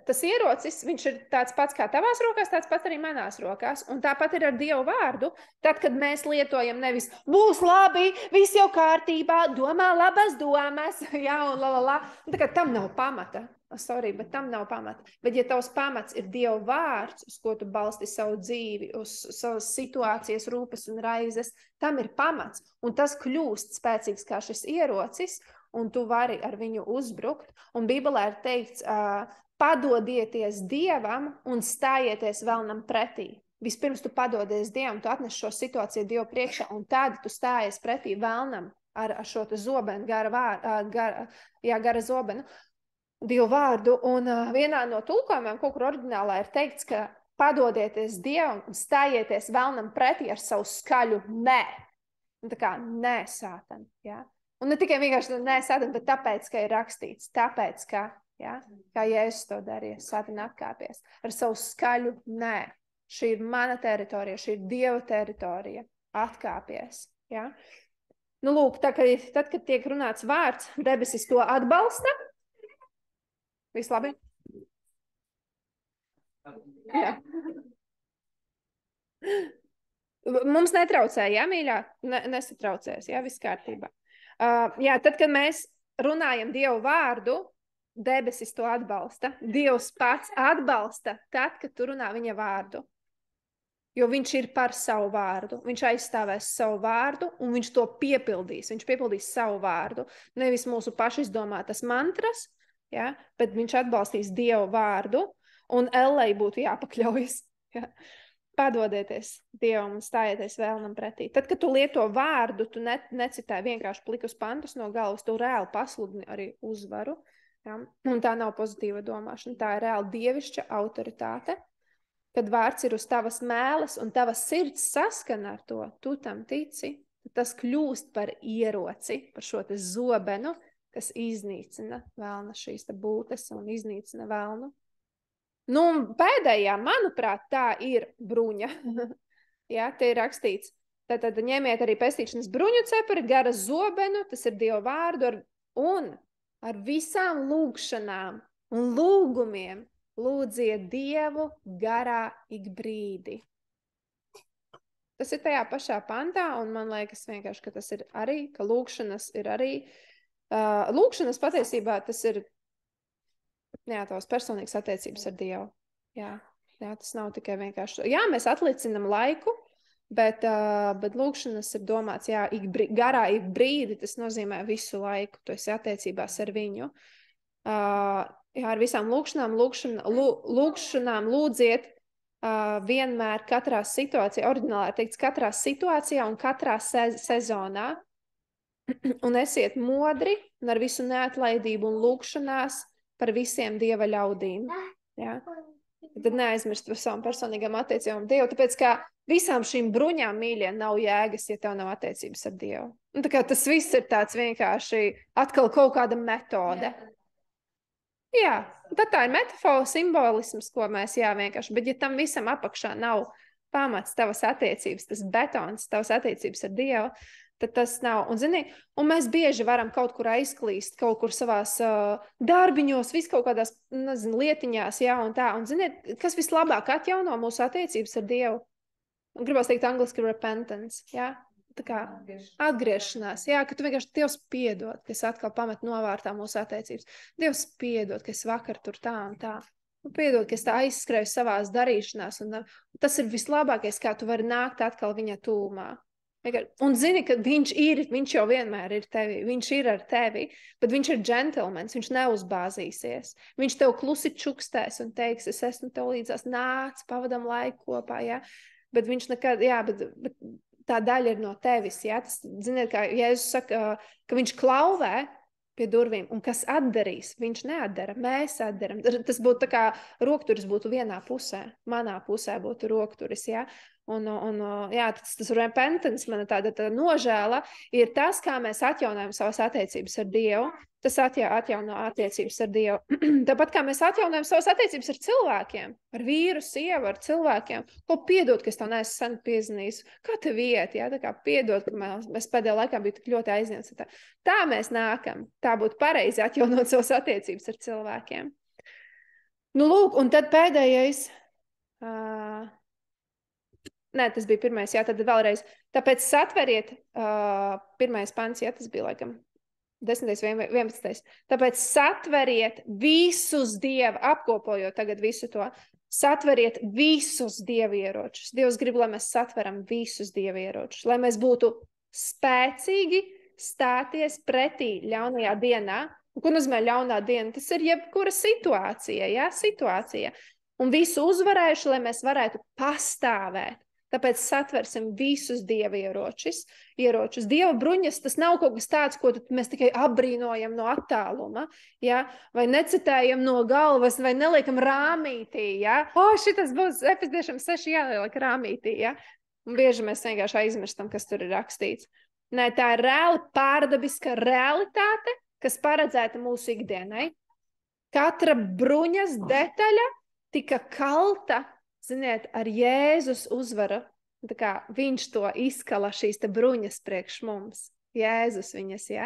tas ierocis, viņš ir tāds pats kā tavās rokās, tāds pats arī manās rokās. Un tāpat ir ar Dievu vārdu. Tad, kad mēs lietojam nevis būs labi, viss jau kārtībā, domā labas domas, jā, un la. Tā kā tam nav pamata. Sorry, bet tam nav pamata. Bet ja tavs pamats ir Dieva vārds, uz ko tu balsti savu dzīvi, uz savas situācijas, rūpes un raizes, tam ir pamats. Un tas kļūst spēcīgs kā šis ierocis, un tu vari ar viņu uzbrukt. Un Bībelē ir teikts, padodieties Dievam un stājieties vēlnam pretī. Vispirms tu padodies Dievam, tu atnes šo situāciju Dievu priekšā, un tad tu stājies pretī vēlnam ar šo te zobenu, gara zobenu. Dievu vārdu, un vienā no tulkojumiem, kaut kur oriģinālā ir teikts, ka padodieties Dievam un stājieties vēlnam pretī ar savu skaļu nē. Un tā kā nē, Sātan, jā. Un ne tikai vienkārši nē, Sātan, bet tāpēc, ka ir rakstīts, tāpēc, ka, jā, kā Jēzus to darīja, Sātan atkāpies ar savu skaļu nē. Šī ir mana teritorija, šī ir Dieva teritorija, atkāpies, jā. Nu, lūk, tad, kad tiek runāts vārds, debesis to atbalsta. Viss labi? Jā. Mums netraucēja, jā, mīļā? Nesatraucēs, jā, viss kārtībā. Jā, tad, kad mēs runājam Dievu vārdu, debesis to atbalsta. Dievs pats atbalsta tad, kad tu runā viņa vārdu. Jo viņš ir par savu vārdu. Viņš aizstāvēs savu vārdu, un viņš to piepildīs. Viņš piepildīs savu vārdu. Nevis mūsu pašu izdomātas mantras, ja, bet viņš atbalstīs Dievu vārdu, un Ellei būtu jāpakļaujas. Ja. Padodieties Dievam un stājieties vēlnam pretī. Tad, kad tu lieto vārdu, tu necitē vienkārši plikus pantus no galvas, tu reāli pasludini arī uzvaru. Ja. Un tā nav pozitīva domāšana, tā ir reāli dievišķa autoritāte. Kad vārds ir uz tavas mēles un tavas sirds saskana ar to, tu tam tici, tas kļūst par ieroci, par šo te zobenu, kas iznīcina vēlna šīs te būtes un iznīcina vēlnu. Nu, un pēdējā, manuprāt, tā ir bruņa. Jā, te ir rakstīts. Tad ņemiet arī pestīšanas bruņu cepuri, gara zobenu, tas ir Dieva vārdu, un ar visām lūgšanām un lūgumiem lūdziet Dievu garā ik brīdi. Tas ir tajā pašā pantā, un man liekas vienkārši, ka tas ir arī, ka lūgšanas ir arī lūgšanas patiesībā tas ir tavas personīgas attiecības ar Dievu. Jā, tas nav tikai vienkārši. Jā, mēs atlicinam laiku, bet lūgšanas ir domāts, garā ik brīdi, tas nozīmē visu laiku. Tu esi attiecībās ar viņu. Ar visām lūgšanām lūdziet vienmēr katrā situācijā, oriģinālā ir teikts katrā situācijā un katrā sezonā. Un esiet modri un ar visu neatlaidību un lūgšanās par visiem Dieva ļaudīm. Ja? Tad neaizmirst par savām personīgām attiecībām ar Dievu, tāpēc kā visām šīm bruņām, mīļie, nav jēgas, ja tev nav attiecības ar Dievu. Un tā kā tas viss ir tāds vienkārši atkal kaut kāda metode. Jā, tad tā ir metafora, simbolisms, ko mēs vienkārši, bet ja tam visam apakšā nav pamats tavas attiecības, tas betons, tavas attiecības ar Dievu, tad tas nav. Un, zini, un mēs bieži varam kaut kur aizklīst, kaut kur savās darbiņos, vis kaut kādās, nezinu, lietiņās, jā, un tā. Un, zini, kas vislabāk atjauno mūsu attiecības ar Dievu? Un gribās teikt angliski repentance, jā? Tā kā atgriešanās, jā, ka tu vienkārši Dievs piedod, ka es atkal pamet novārtā mūsu attiecības. Dievs piedod, ka es vakar tur tā un tā. Un piedod, ka es tā aizskrēju savās darīšanās. Un tas ir vislabākais, kā tu vari nākt atkal viņa tūmā. Un zini, ka viņš jau vienmēr ir tevi, viņš ir ar tevi, bet viņš ir džentelmens, viņš neuzbāzīsies. Viņš tev klusi čukstēs un teiks, es esmu tev līdzās, nāc, pavadam laiku kopā, jā. Bet viņš nekad, jā, bet tā daļa ir no tevis, jā. Tas, ziniet, kā Jēzus saka, ka viņš klauvē pie durvīm, un kas atdarīs, viņš neatdara, mēs atdaram. Tas būtu tā kā rokturis būtu vienā pusē, manā pusē būtu rokturis, jā. Jā, tas repentance, mana tāda nožēla, ir tas, kā mēs atjaunojam savas attiecības ar Dievu. Tas atjauno attiecības ar Dievu. Tāpat kā mēs atjaunojam savas attiecības ar cilvēkiem, ar vīru, sievu, ar cilvēkiem. Ko piedod, ka es tev neesmu sen piezinījis. Kā tev iet, jā? Tā kā piedod, ka mēs pēdējā laikā biju tik ļoti aizņemts. Tā mēs nākam. Tā būtu pareizi atjaunot savas attiecības ar cilvēkiem. Nu, lūk, un tad pēdējais... Nē, tas bija pirmais, jā, tad vēlreiz. Tāpēc satveriet, pirmais pants, jā, tas bija laikam 10. vai 11. Tāpēc satveriet visus Dieva, apkopojot tagad visu to, satveriet visus Dieva ieročus. Dievs grib, lai mēs satveram visus Dieva ieročus, lai mēs būtu spēcīgi stāties pretī ļaunajā dienā. Ko nozīmē ļaunā diena? Tas ir jebkura situācija, jā, situācija. Un visu uzvarējuši, lai mēs varētu pastāvēt. Tāpēc satversim visus Dieva ieročus. Dieva bruņas, tas nav kaut kas tāds, ko mēs tikai apbrīnojam no attāluma, ja? Vai necitējam no galvas, vai neliekam rāmītī. Ja? Šitas būs Efeziešiem 6 jāliek rāmītī. Ja? Un bieži mēs vienkārši aizmirstam, kas tur ir rakstīts. Nē, tā ir reāli pārdabiska realitāte, kas paredzēta mūsu ikdienai. Katra bruņas detaļa tika kalta, ziniet, ar Jēzus uzvaru. Tā kā viņš to izkala šīs te bruņas priekš mums. Jēzus viņas, jā.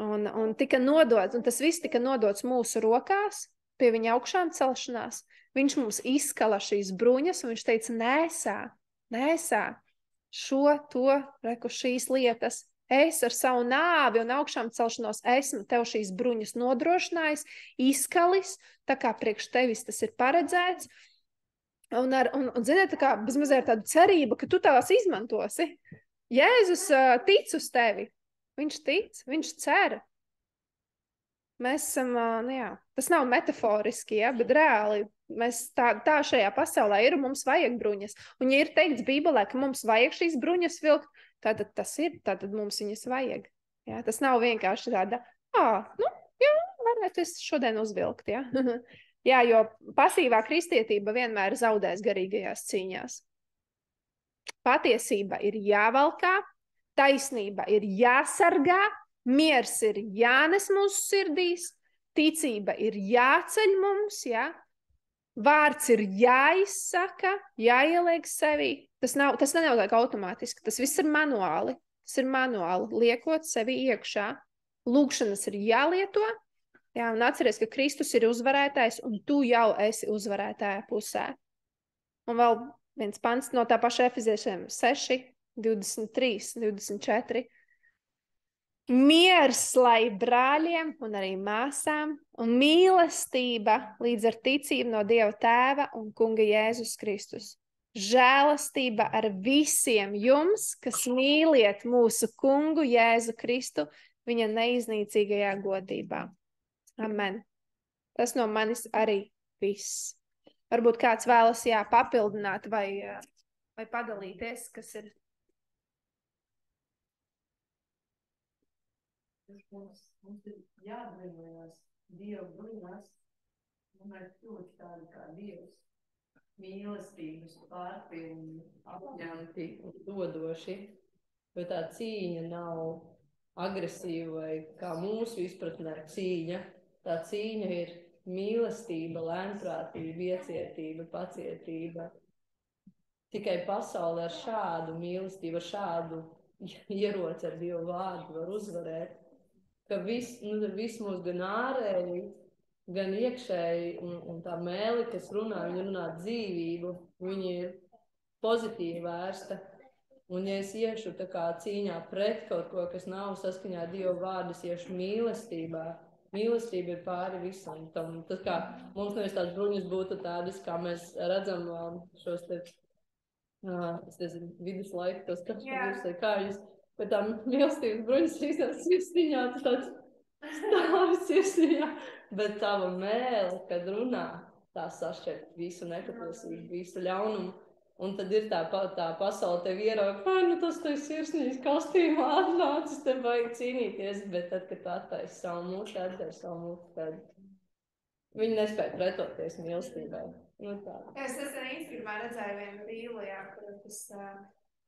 Un tika nodots, un tas viss tika nodots mūsu rokās, pie viņa augšām celšanās. Viņš mums izkala šīs bruņas, un viņš teica, nesā šo, to, reku šīs lietas. Es ar savu nāvi un augšām celšanos esmu tev šīs bruņas nodrošinājis, izkalis, tā kā priekš tevis tas ir paredzēts. Un ziniet, tā kā bezmazliet tāda cerība, ka tu tās izmantosi. Jēzus tic uz tevi. Viņš tic, viņš cer. Mēs esam, tas nav metaforiski, ja, bet reāli. Mēs tā šajā pasaulē ir un mums vajag bruņas. Un ja ir teikts Bībelē, ka mums vajag šīs bruņas vilkt, tātad tas ir, tātad mums viņas vajag. Ja, tas nav vienkārši tāda, varētu es šodien uzvilkt, ja. Jā, jo pasīvā kristietība vienmēr zaudēs garīgajās cīņās. Patiesība ir jāvalkā, taisnība ir jāsargā, miers ir jānes mūsu sirdīs, ticība ir jāceļ mums, jā? Vārds ir jāizsaka, jāieliek sevī. Tas nenotiek automātiski, tas viss ir manuāli. Liekot sevi iekšā. Lūkšanas ir jālieto. Jā, un atceries, ka Kristus ir uzvarētājs, un tu jau esi uzvarētāja pusē. Un vēl viens pants no tā paša Efeziešiem 6, 23, 24. Miers lai brāļiem un arī māsām, un mīlestība līdz ar ticību no Dieva Tēva un Kunga Jēzus Kristus. Žēlastība ar visiem jums, kas mīliet mūsu Kungu Jēzu Kristu viņa neiznīcīgajā godībā. Amen. Tas no manis arī viss. Varbūt kāds vēlas papildināt vai padalīties, kas ir. Mums ir jāatbrīvojas Dieva bruņās, un mēs ļoti tādi kā Dievs, mīlestības pārpilni, apņemti un dodoši, jo tā cīņa nav agresīva vai kā mūsu izpratnē cīņa. Tā cīņa ir mīlestība, lēnprātība, iecietība, pacietība. Tikai pasaulē ar šādu mīlestību, ar šādu ieroci ar Dievu vārdu var uzvarēt, ka viss mūs gan ārēji, gan iekšēji un tā mēli, kas runā, viņa runā dzīvību, viņa ir pozitīvi vērsta. Un ja es iešu tā kā cīņā pret kaut ko, kas nav saskaņā ar Dievu vārdu, es iešu mīlestībā. Mīlestība ir pāri visam. Tas kā mums nevis tās bruņas būtu tādas, kā mēs redzam šos te, es nezinu, viduslaiku, tos kājas, bet tā mīlestības bruņas visās sirsniņā, tas tāds stāvis sirsniņā, bet tava mēle, kad runā, tā sašķirt visu nepatiesību, visu ļaunumu. Un tad ir tā pasaule tev ierauga, tas tev sirsnīs kostīmā atnācis, te vajag cīnīties, bet tad, kad tu attaisi savu mūtu, tad viņi nespēja pretoties mīlestībai. Es Instagramā redzēju vienu rīlu, jā, kur tas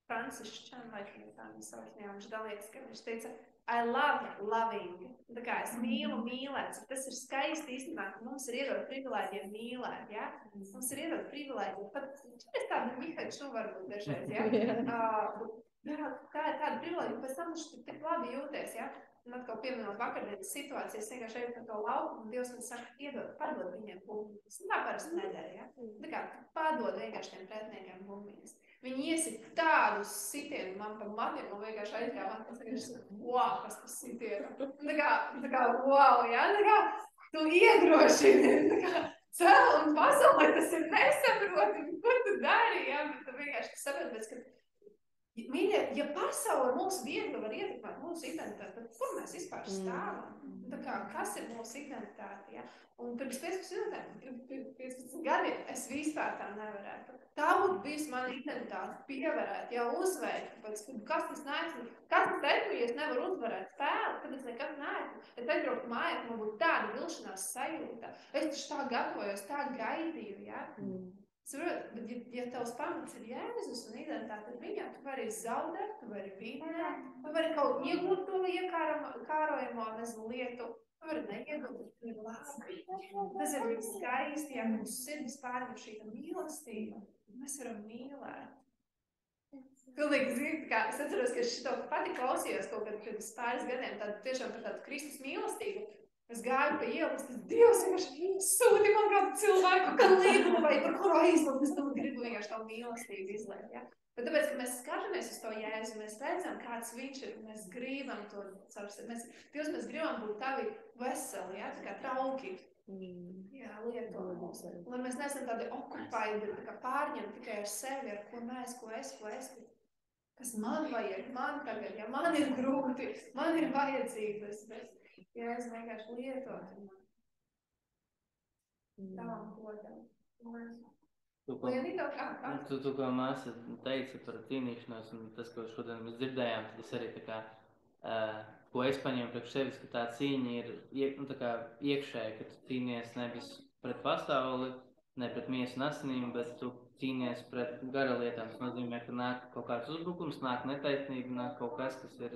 Francis Čan, laikam, tā viņš sauc, jā, viņš dalīts, ka viņš teica, I love loving. Tā kā es mīlu mīlēt. Tas ir skaisti īstenībā, ka mums ir iedot privilēģiju mīlēt, jā? Mums ir iedot privilēģiju. Pat, es tādu Mihai šo varbūt dažreiz, jā? Tā ir tāda privilēģija, pēc tam viņš tik labi jūties, jā? Un atkal pieminot vakardienas situāciju, es vienkārši eju par to lauku, un Dievs man saka, iedod, padod viņiem bumbiņas. Tā parasti nedara, ja? Tā kā padod vienkārši tiem pretniekiem bumbiņas. Viņi iesit tādus sitienu man pa matiem, un vienkārši aizgāja man, tas vienkārši, wow, kas tas sitienu. Tā kā, wow, ja? Tā kā, tu iedrošini, tā kā, cel un pasaulē tas ir nesaprotami, ko tu dari, ja? Bet tu vienkārši saproti, ka mīļie, ja pasaule mūsu viegli var ietekmēt mūsu identitāti, tad kur mēs vispār stāvam? Tā kā, kas ir mūsu identitāte, ja? Un pirms 15 gadiem es vispār tā nevarētu. Tā būtu bijusi mana identitāte, pievarēt, jau uzveikt, kas tas neesmu, kas tas esmu, ja es nevaru uzvarēt spēli, kad es nekad neesmu. Es aizbraukt mājās, man būtu tāda vilšanās sajūta. Es taču tā gatavojos, tā gaidīju, ja? Bet, ja tavs pamats ir Jēzus un identitāte ir viņā, tu vari zaudēt, tu vari vinēt, tu vari kaut iegūt to iekārojamo lietu, tu vari neiegūt, tu ir labi. Tas ir ļoti skaisti, ja mūsu sirdis pārņem šī mīlestība, mēs varam mīlēt. Pilnīgi zinu, kā es atceros, ka es šito pati klausījos kaut kad pirms pāris gadiem, tiešām par tādu Kristus mīlestību. Es gāju pa ielas, tas Dievs vienkārši sūti man kādu cilvēku, kā lietu, vai par kuru aizlūk, es tam gribu vienkārši tā mīlestību izliet, ja? Bet tāpēc, ka mēs skatāmies uz to Jēzu, mēs redzam, kāds viņš ir, un mēs gribam to caur sevi. Dievs, mēs gribam būt tavi veseli, ja? Tā kā trauki. Jā, lieto mums. Lai mēs neesam tādi okupaidi, tā kā pārņem tikai ar sevi, ar ko mēs, ko es. Kas man vajag, man tagad, ja man ir grūti, man ir vajadzības, bet ja es vienkārši lietotu tavam godam. Tu kā māsa teici par cīnīšanos, un tas, ko šodien mēs dzirdējām, tad es arī tā kā, ko es paņēmu priekš sevis, ka tā cīņa ir tā kā iekšēji, ka tu cīnies nevis pret pasauli, ne pret miesu un asinīm, bet tu cīnies pret gara lietām. Tas nozīmē, ka nāk kaut kāds uzbrukums, nāk netaisnība, nāk kaut kas ir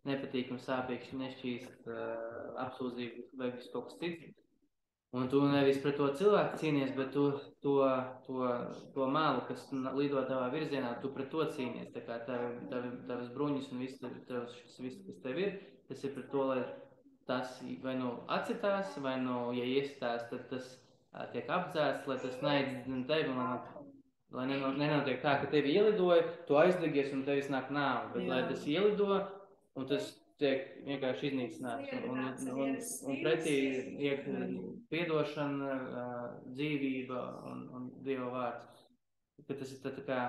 nepatīkams, sāpīgs, nešķīst, apsūdzības vai viss kaut kas cits. Un tu nevis pret to cilvēku cīnies, bet to mēlu, kas lido tavā virzienā, tu pret to cīnies. Tā kā tavas bruņas un viss, kas tev ir, tas ir pret to, lai tas vai nu atsitās, vai nu, ja iesitās, tad tas tiek apdzēsts, lai tas neaizdzen tevi, lai nenotiek tā, ka tevi ielidoja, tu aizdegies un tevis nāk nāve, bet lai tas ielido, un tas tiek vienkārši iznīcināts. Un pretī iek piedošana, dzīvība un Dieva vārds. Ka tas ir tā kā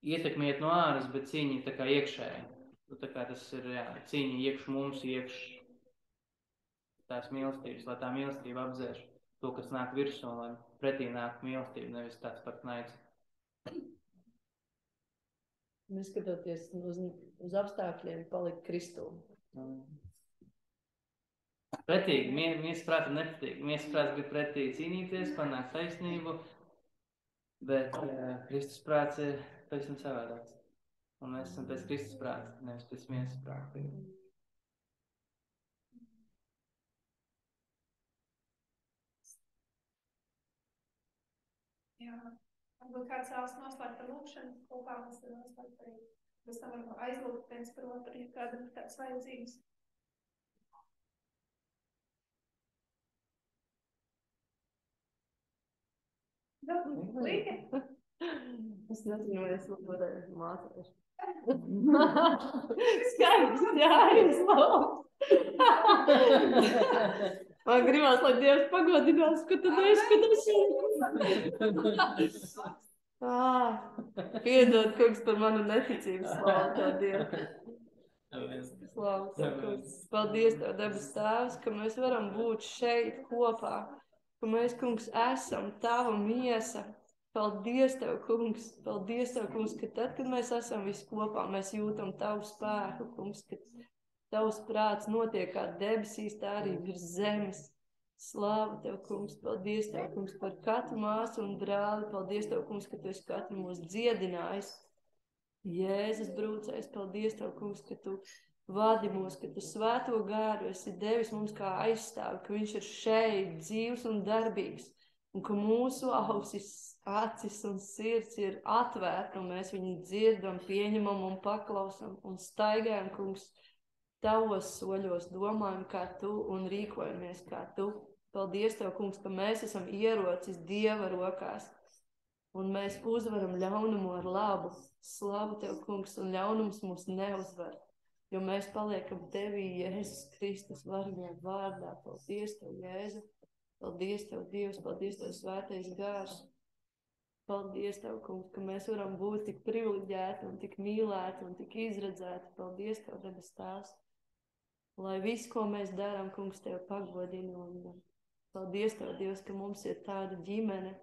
ietekmiet no āras, bet cīņa tā kā iekšēji. Tā kā tas ir cīņa iekš mums, iekš tās mīlestības, lai tā mīlestība apdzēš to, kas nāk virsū, lai pretī nāk mīlestība, nevis tāds pat naids. Neskatoties uz apstākļiem, palikt Kristū. Pretīgi, miesprāts ir nepatīgi. Miesprāts grib pretīgi cīnīties, panākt taisnību, bet Kristus prāts ir pavisam savādāks. Un mēs esam pēc Kristus prāta, nevis pēc miesprāta. Jā. Varbūt kāds vēlas noslēgt ar lūkšanu, kopā mēs varam noslēgt arī. Bez tam varam aizlūgt viens par otru, ja kādam ir tāds vajadzības. Līga? Es nezinu, vai es varēju mācīšu. Skaidrs, jums lūgt. Man gribās, lai Dievs pagodinās, ka tad piedod, kungs, par manu neticību, slavu tev, Dievs. Slavu tev, kungs. Paldies tev, debes tēvs, ka mēs varam būt šeit kopā, ka mēs, kungs, esam tava miesa. Paldies tev, kungs, ka tad, kad mēs esam visi kopā, mēs jūtam tavu spēku, kungs, ka tavs prāts notiek kā debesīs, tā arī virs zemes. Slāva Tev, kungs, paldies Tev, kungs, par katru māsu un brāli. Paldies Tev, kungs, ka Tu esi katru mūs dziedinājis. Jēzus brūcējs, paldies Tev, kungs, ka Tu vadi mūs, ka Tu svēto gāru esi devis mums kā aizstāvi, ka viņš ir šeit dzīvs un darbīgs, un ka mūsu ausis, acis un sirds ir atvērta, un mēs viņu dzirdam, pieņemam un paklausam un staigājam, kungs, Tavos soļos, domājam kā Tu un rīkojamies kā Tu. Paldies Tev, kungs, ka mēs esam ierocis Dieva rokās, un mēs uzvaram ļaunumu ar labu. Slavu Tev, kungs, un ļaunums mūs neuzvar, jo mēs paliekam Tevī, Jēzus Kristus varenajā vārdā. Paldies Tev, Jēzu. Paldies Tev, Dievs, paldies Tev, Svētais Gārs. Paldies Tev, kungs, ka mēs varam būt tik privileģēti un tik mīlēti un tik izredzēti. Paldies Tev, debes Tēvs. Lai viss, ko mēs darām, kungs, Tev pagodina. Un paldies Tev, Dievs, ka mums ir tāda ģimene.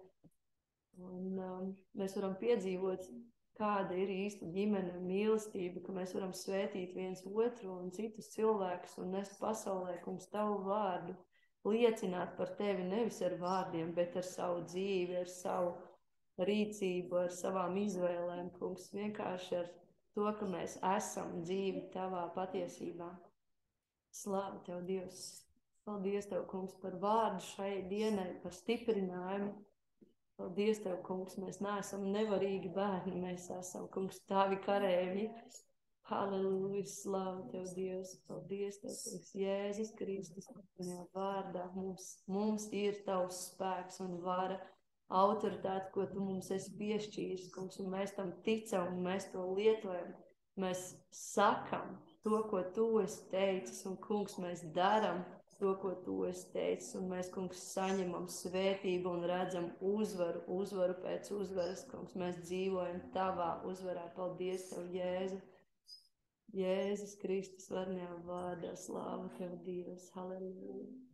Un mēs varam piedzīvot, kāda ir īsta ģimene, mīlestība, ka mēs varam svētīt viens otru un citus cilvēkus un nest pasaulē, kungs, Tavu vārdu. Liecināt par Tevi nevis ar vārdiem, bet ar savu dzīvi, ar savu rīcību, ar savām izvēlēm, kungs, vienkārši ar to, ka mēs esam dzīvi Tavā patiesībā. Slāva Tev, Dievs! Paldies Tev, kungs, par vārdu šai dienai, par stiprinājumu. Paldies Tev, kungs, mēs neesam nevarīgi bērni, mēs esam, kungs, Tavi karēvi. Halleluja, slāva Tev, Dievs! Paldies Tev, kungs, Jēzus Kristus, vārdā. Mums ir Tavs spēks un vara, autoritāte, ko Tu mums esi piešķīris, kungs, un mēs tam ticam, un mēs to lietojam. Mēs sakam to, ko Tu esi teicis, un, kungs, mēs daram to, ko Tu esi teicis, un mēs, kungs, saņemam svētību un redzam uzvaru pēc uzvaras, kungs, mēs dzīvojam Tavā uzvarā. Paldies Tev, Jēzu! Jēzus Kristus varenajā vārdā, slāva Tev, Dievs! Halleluja!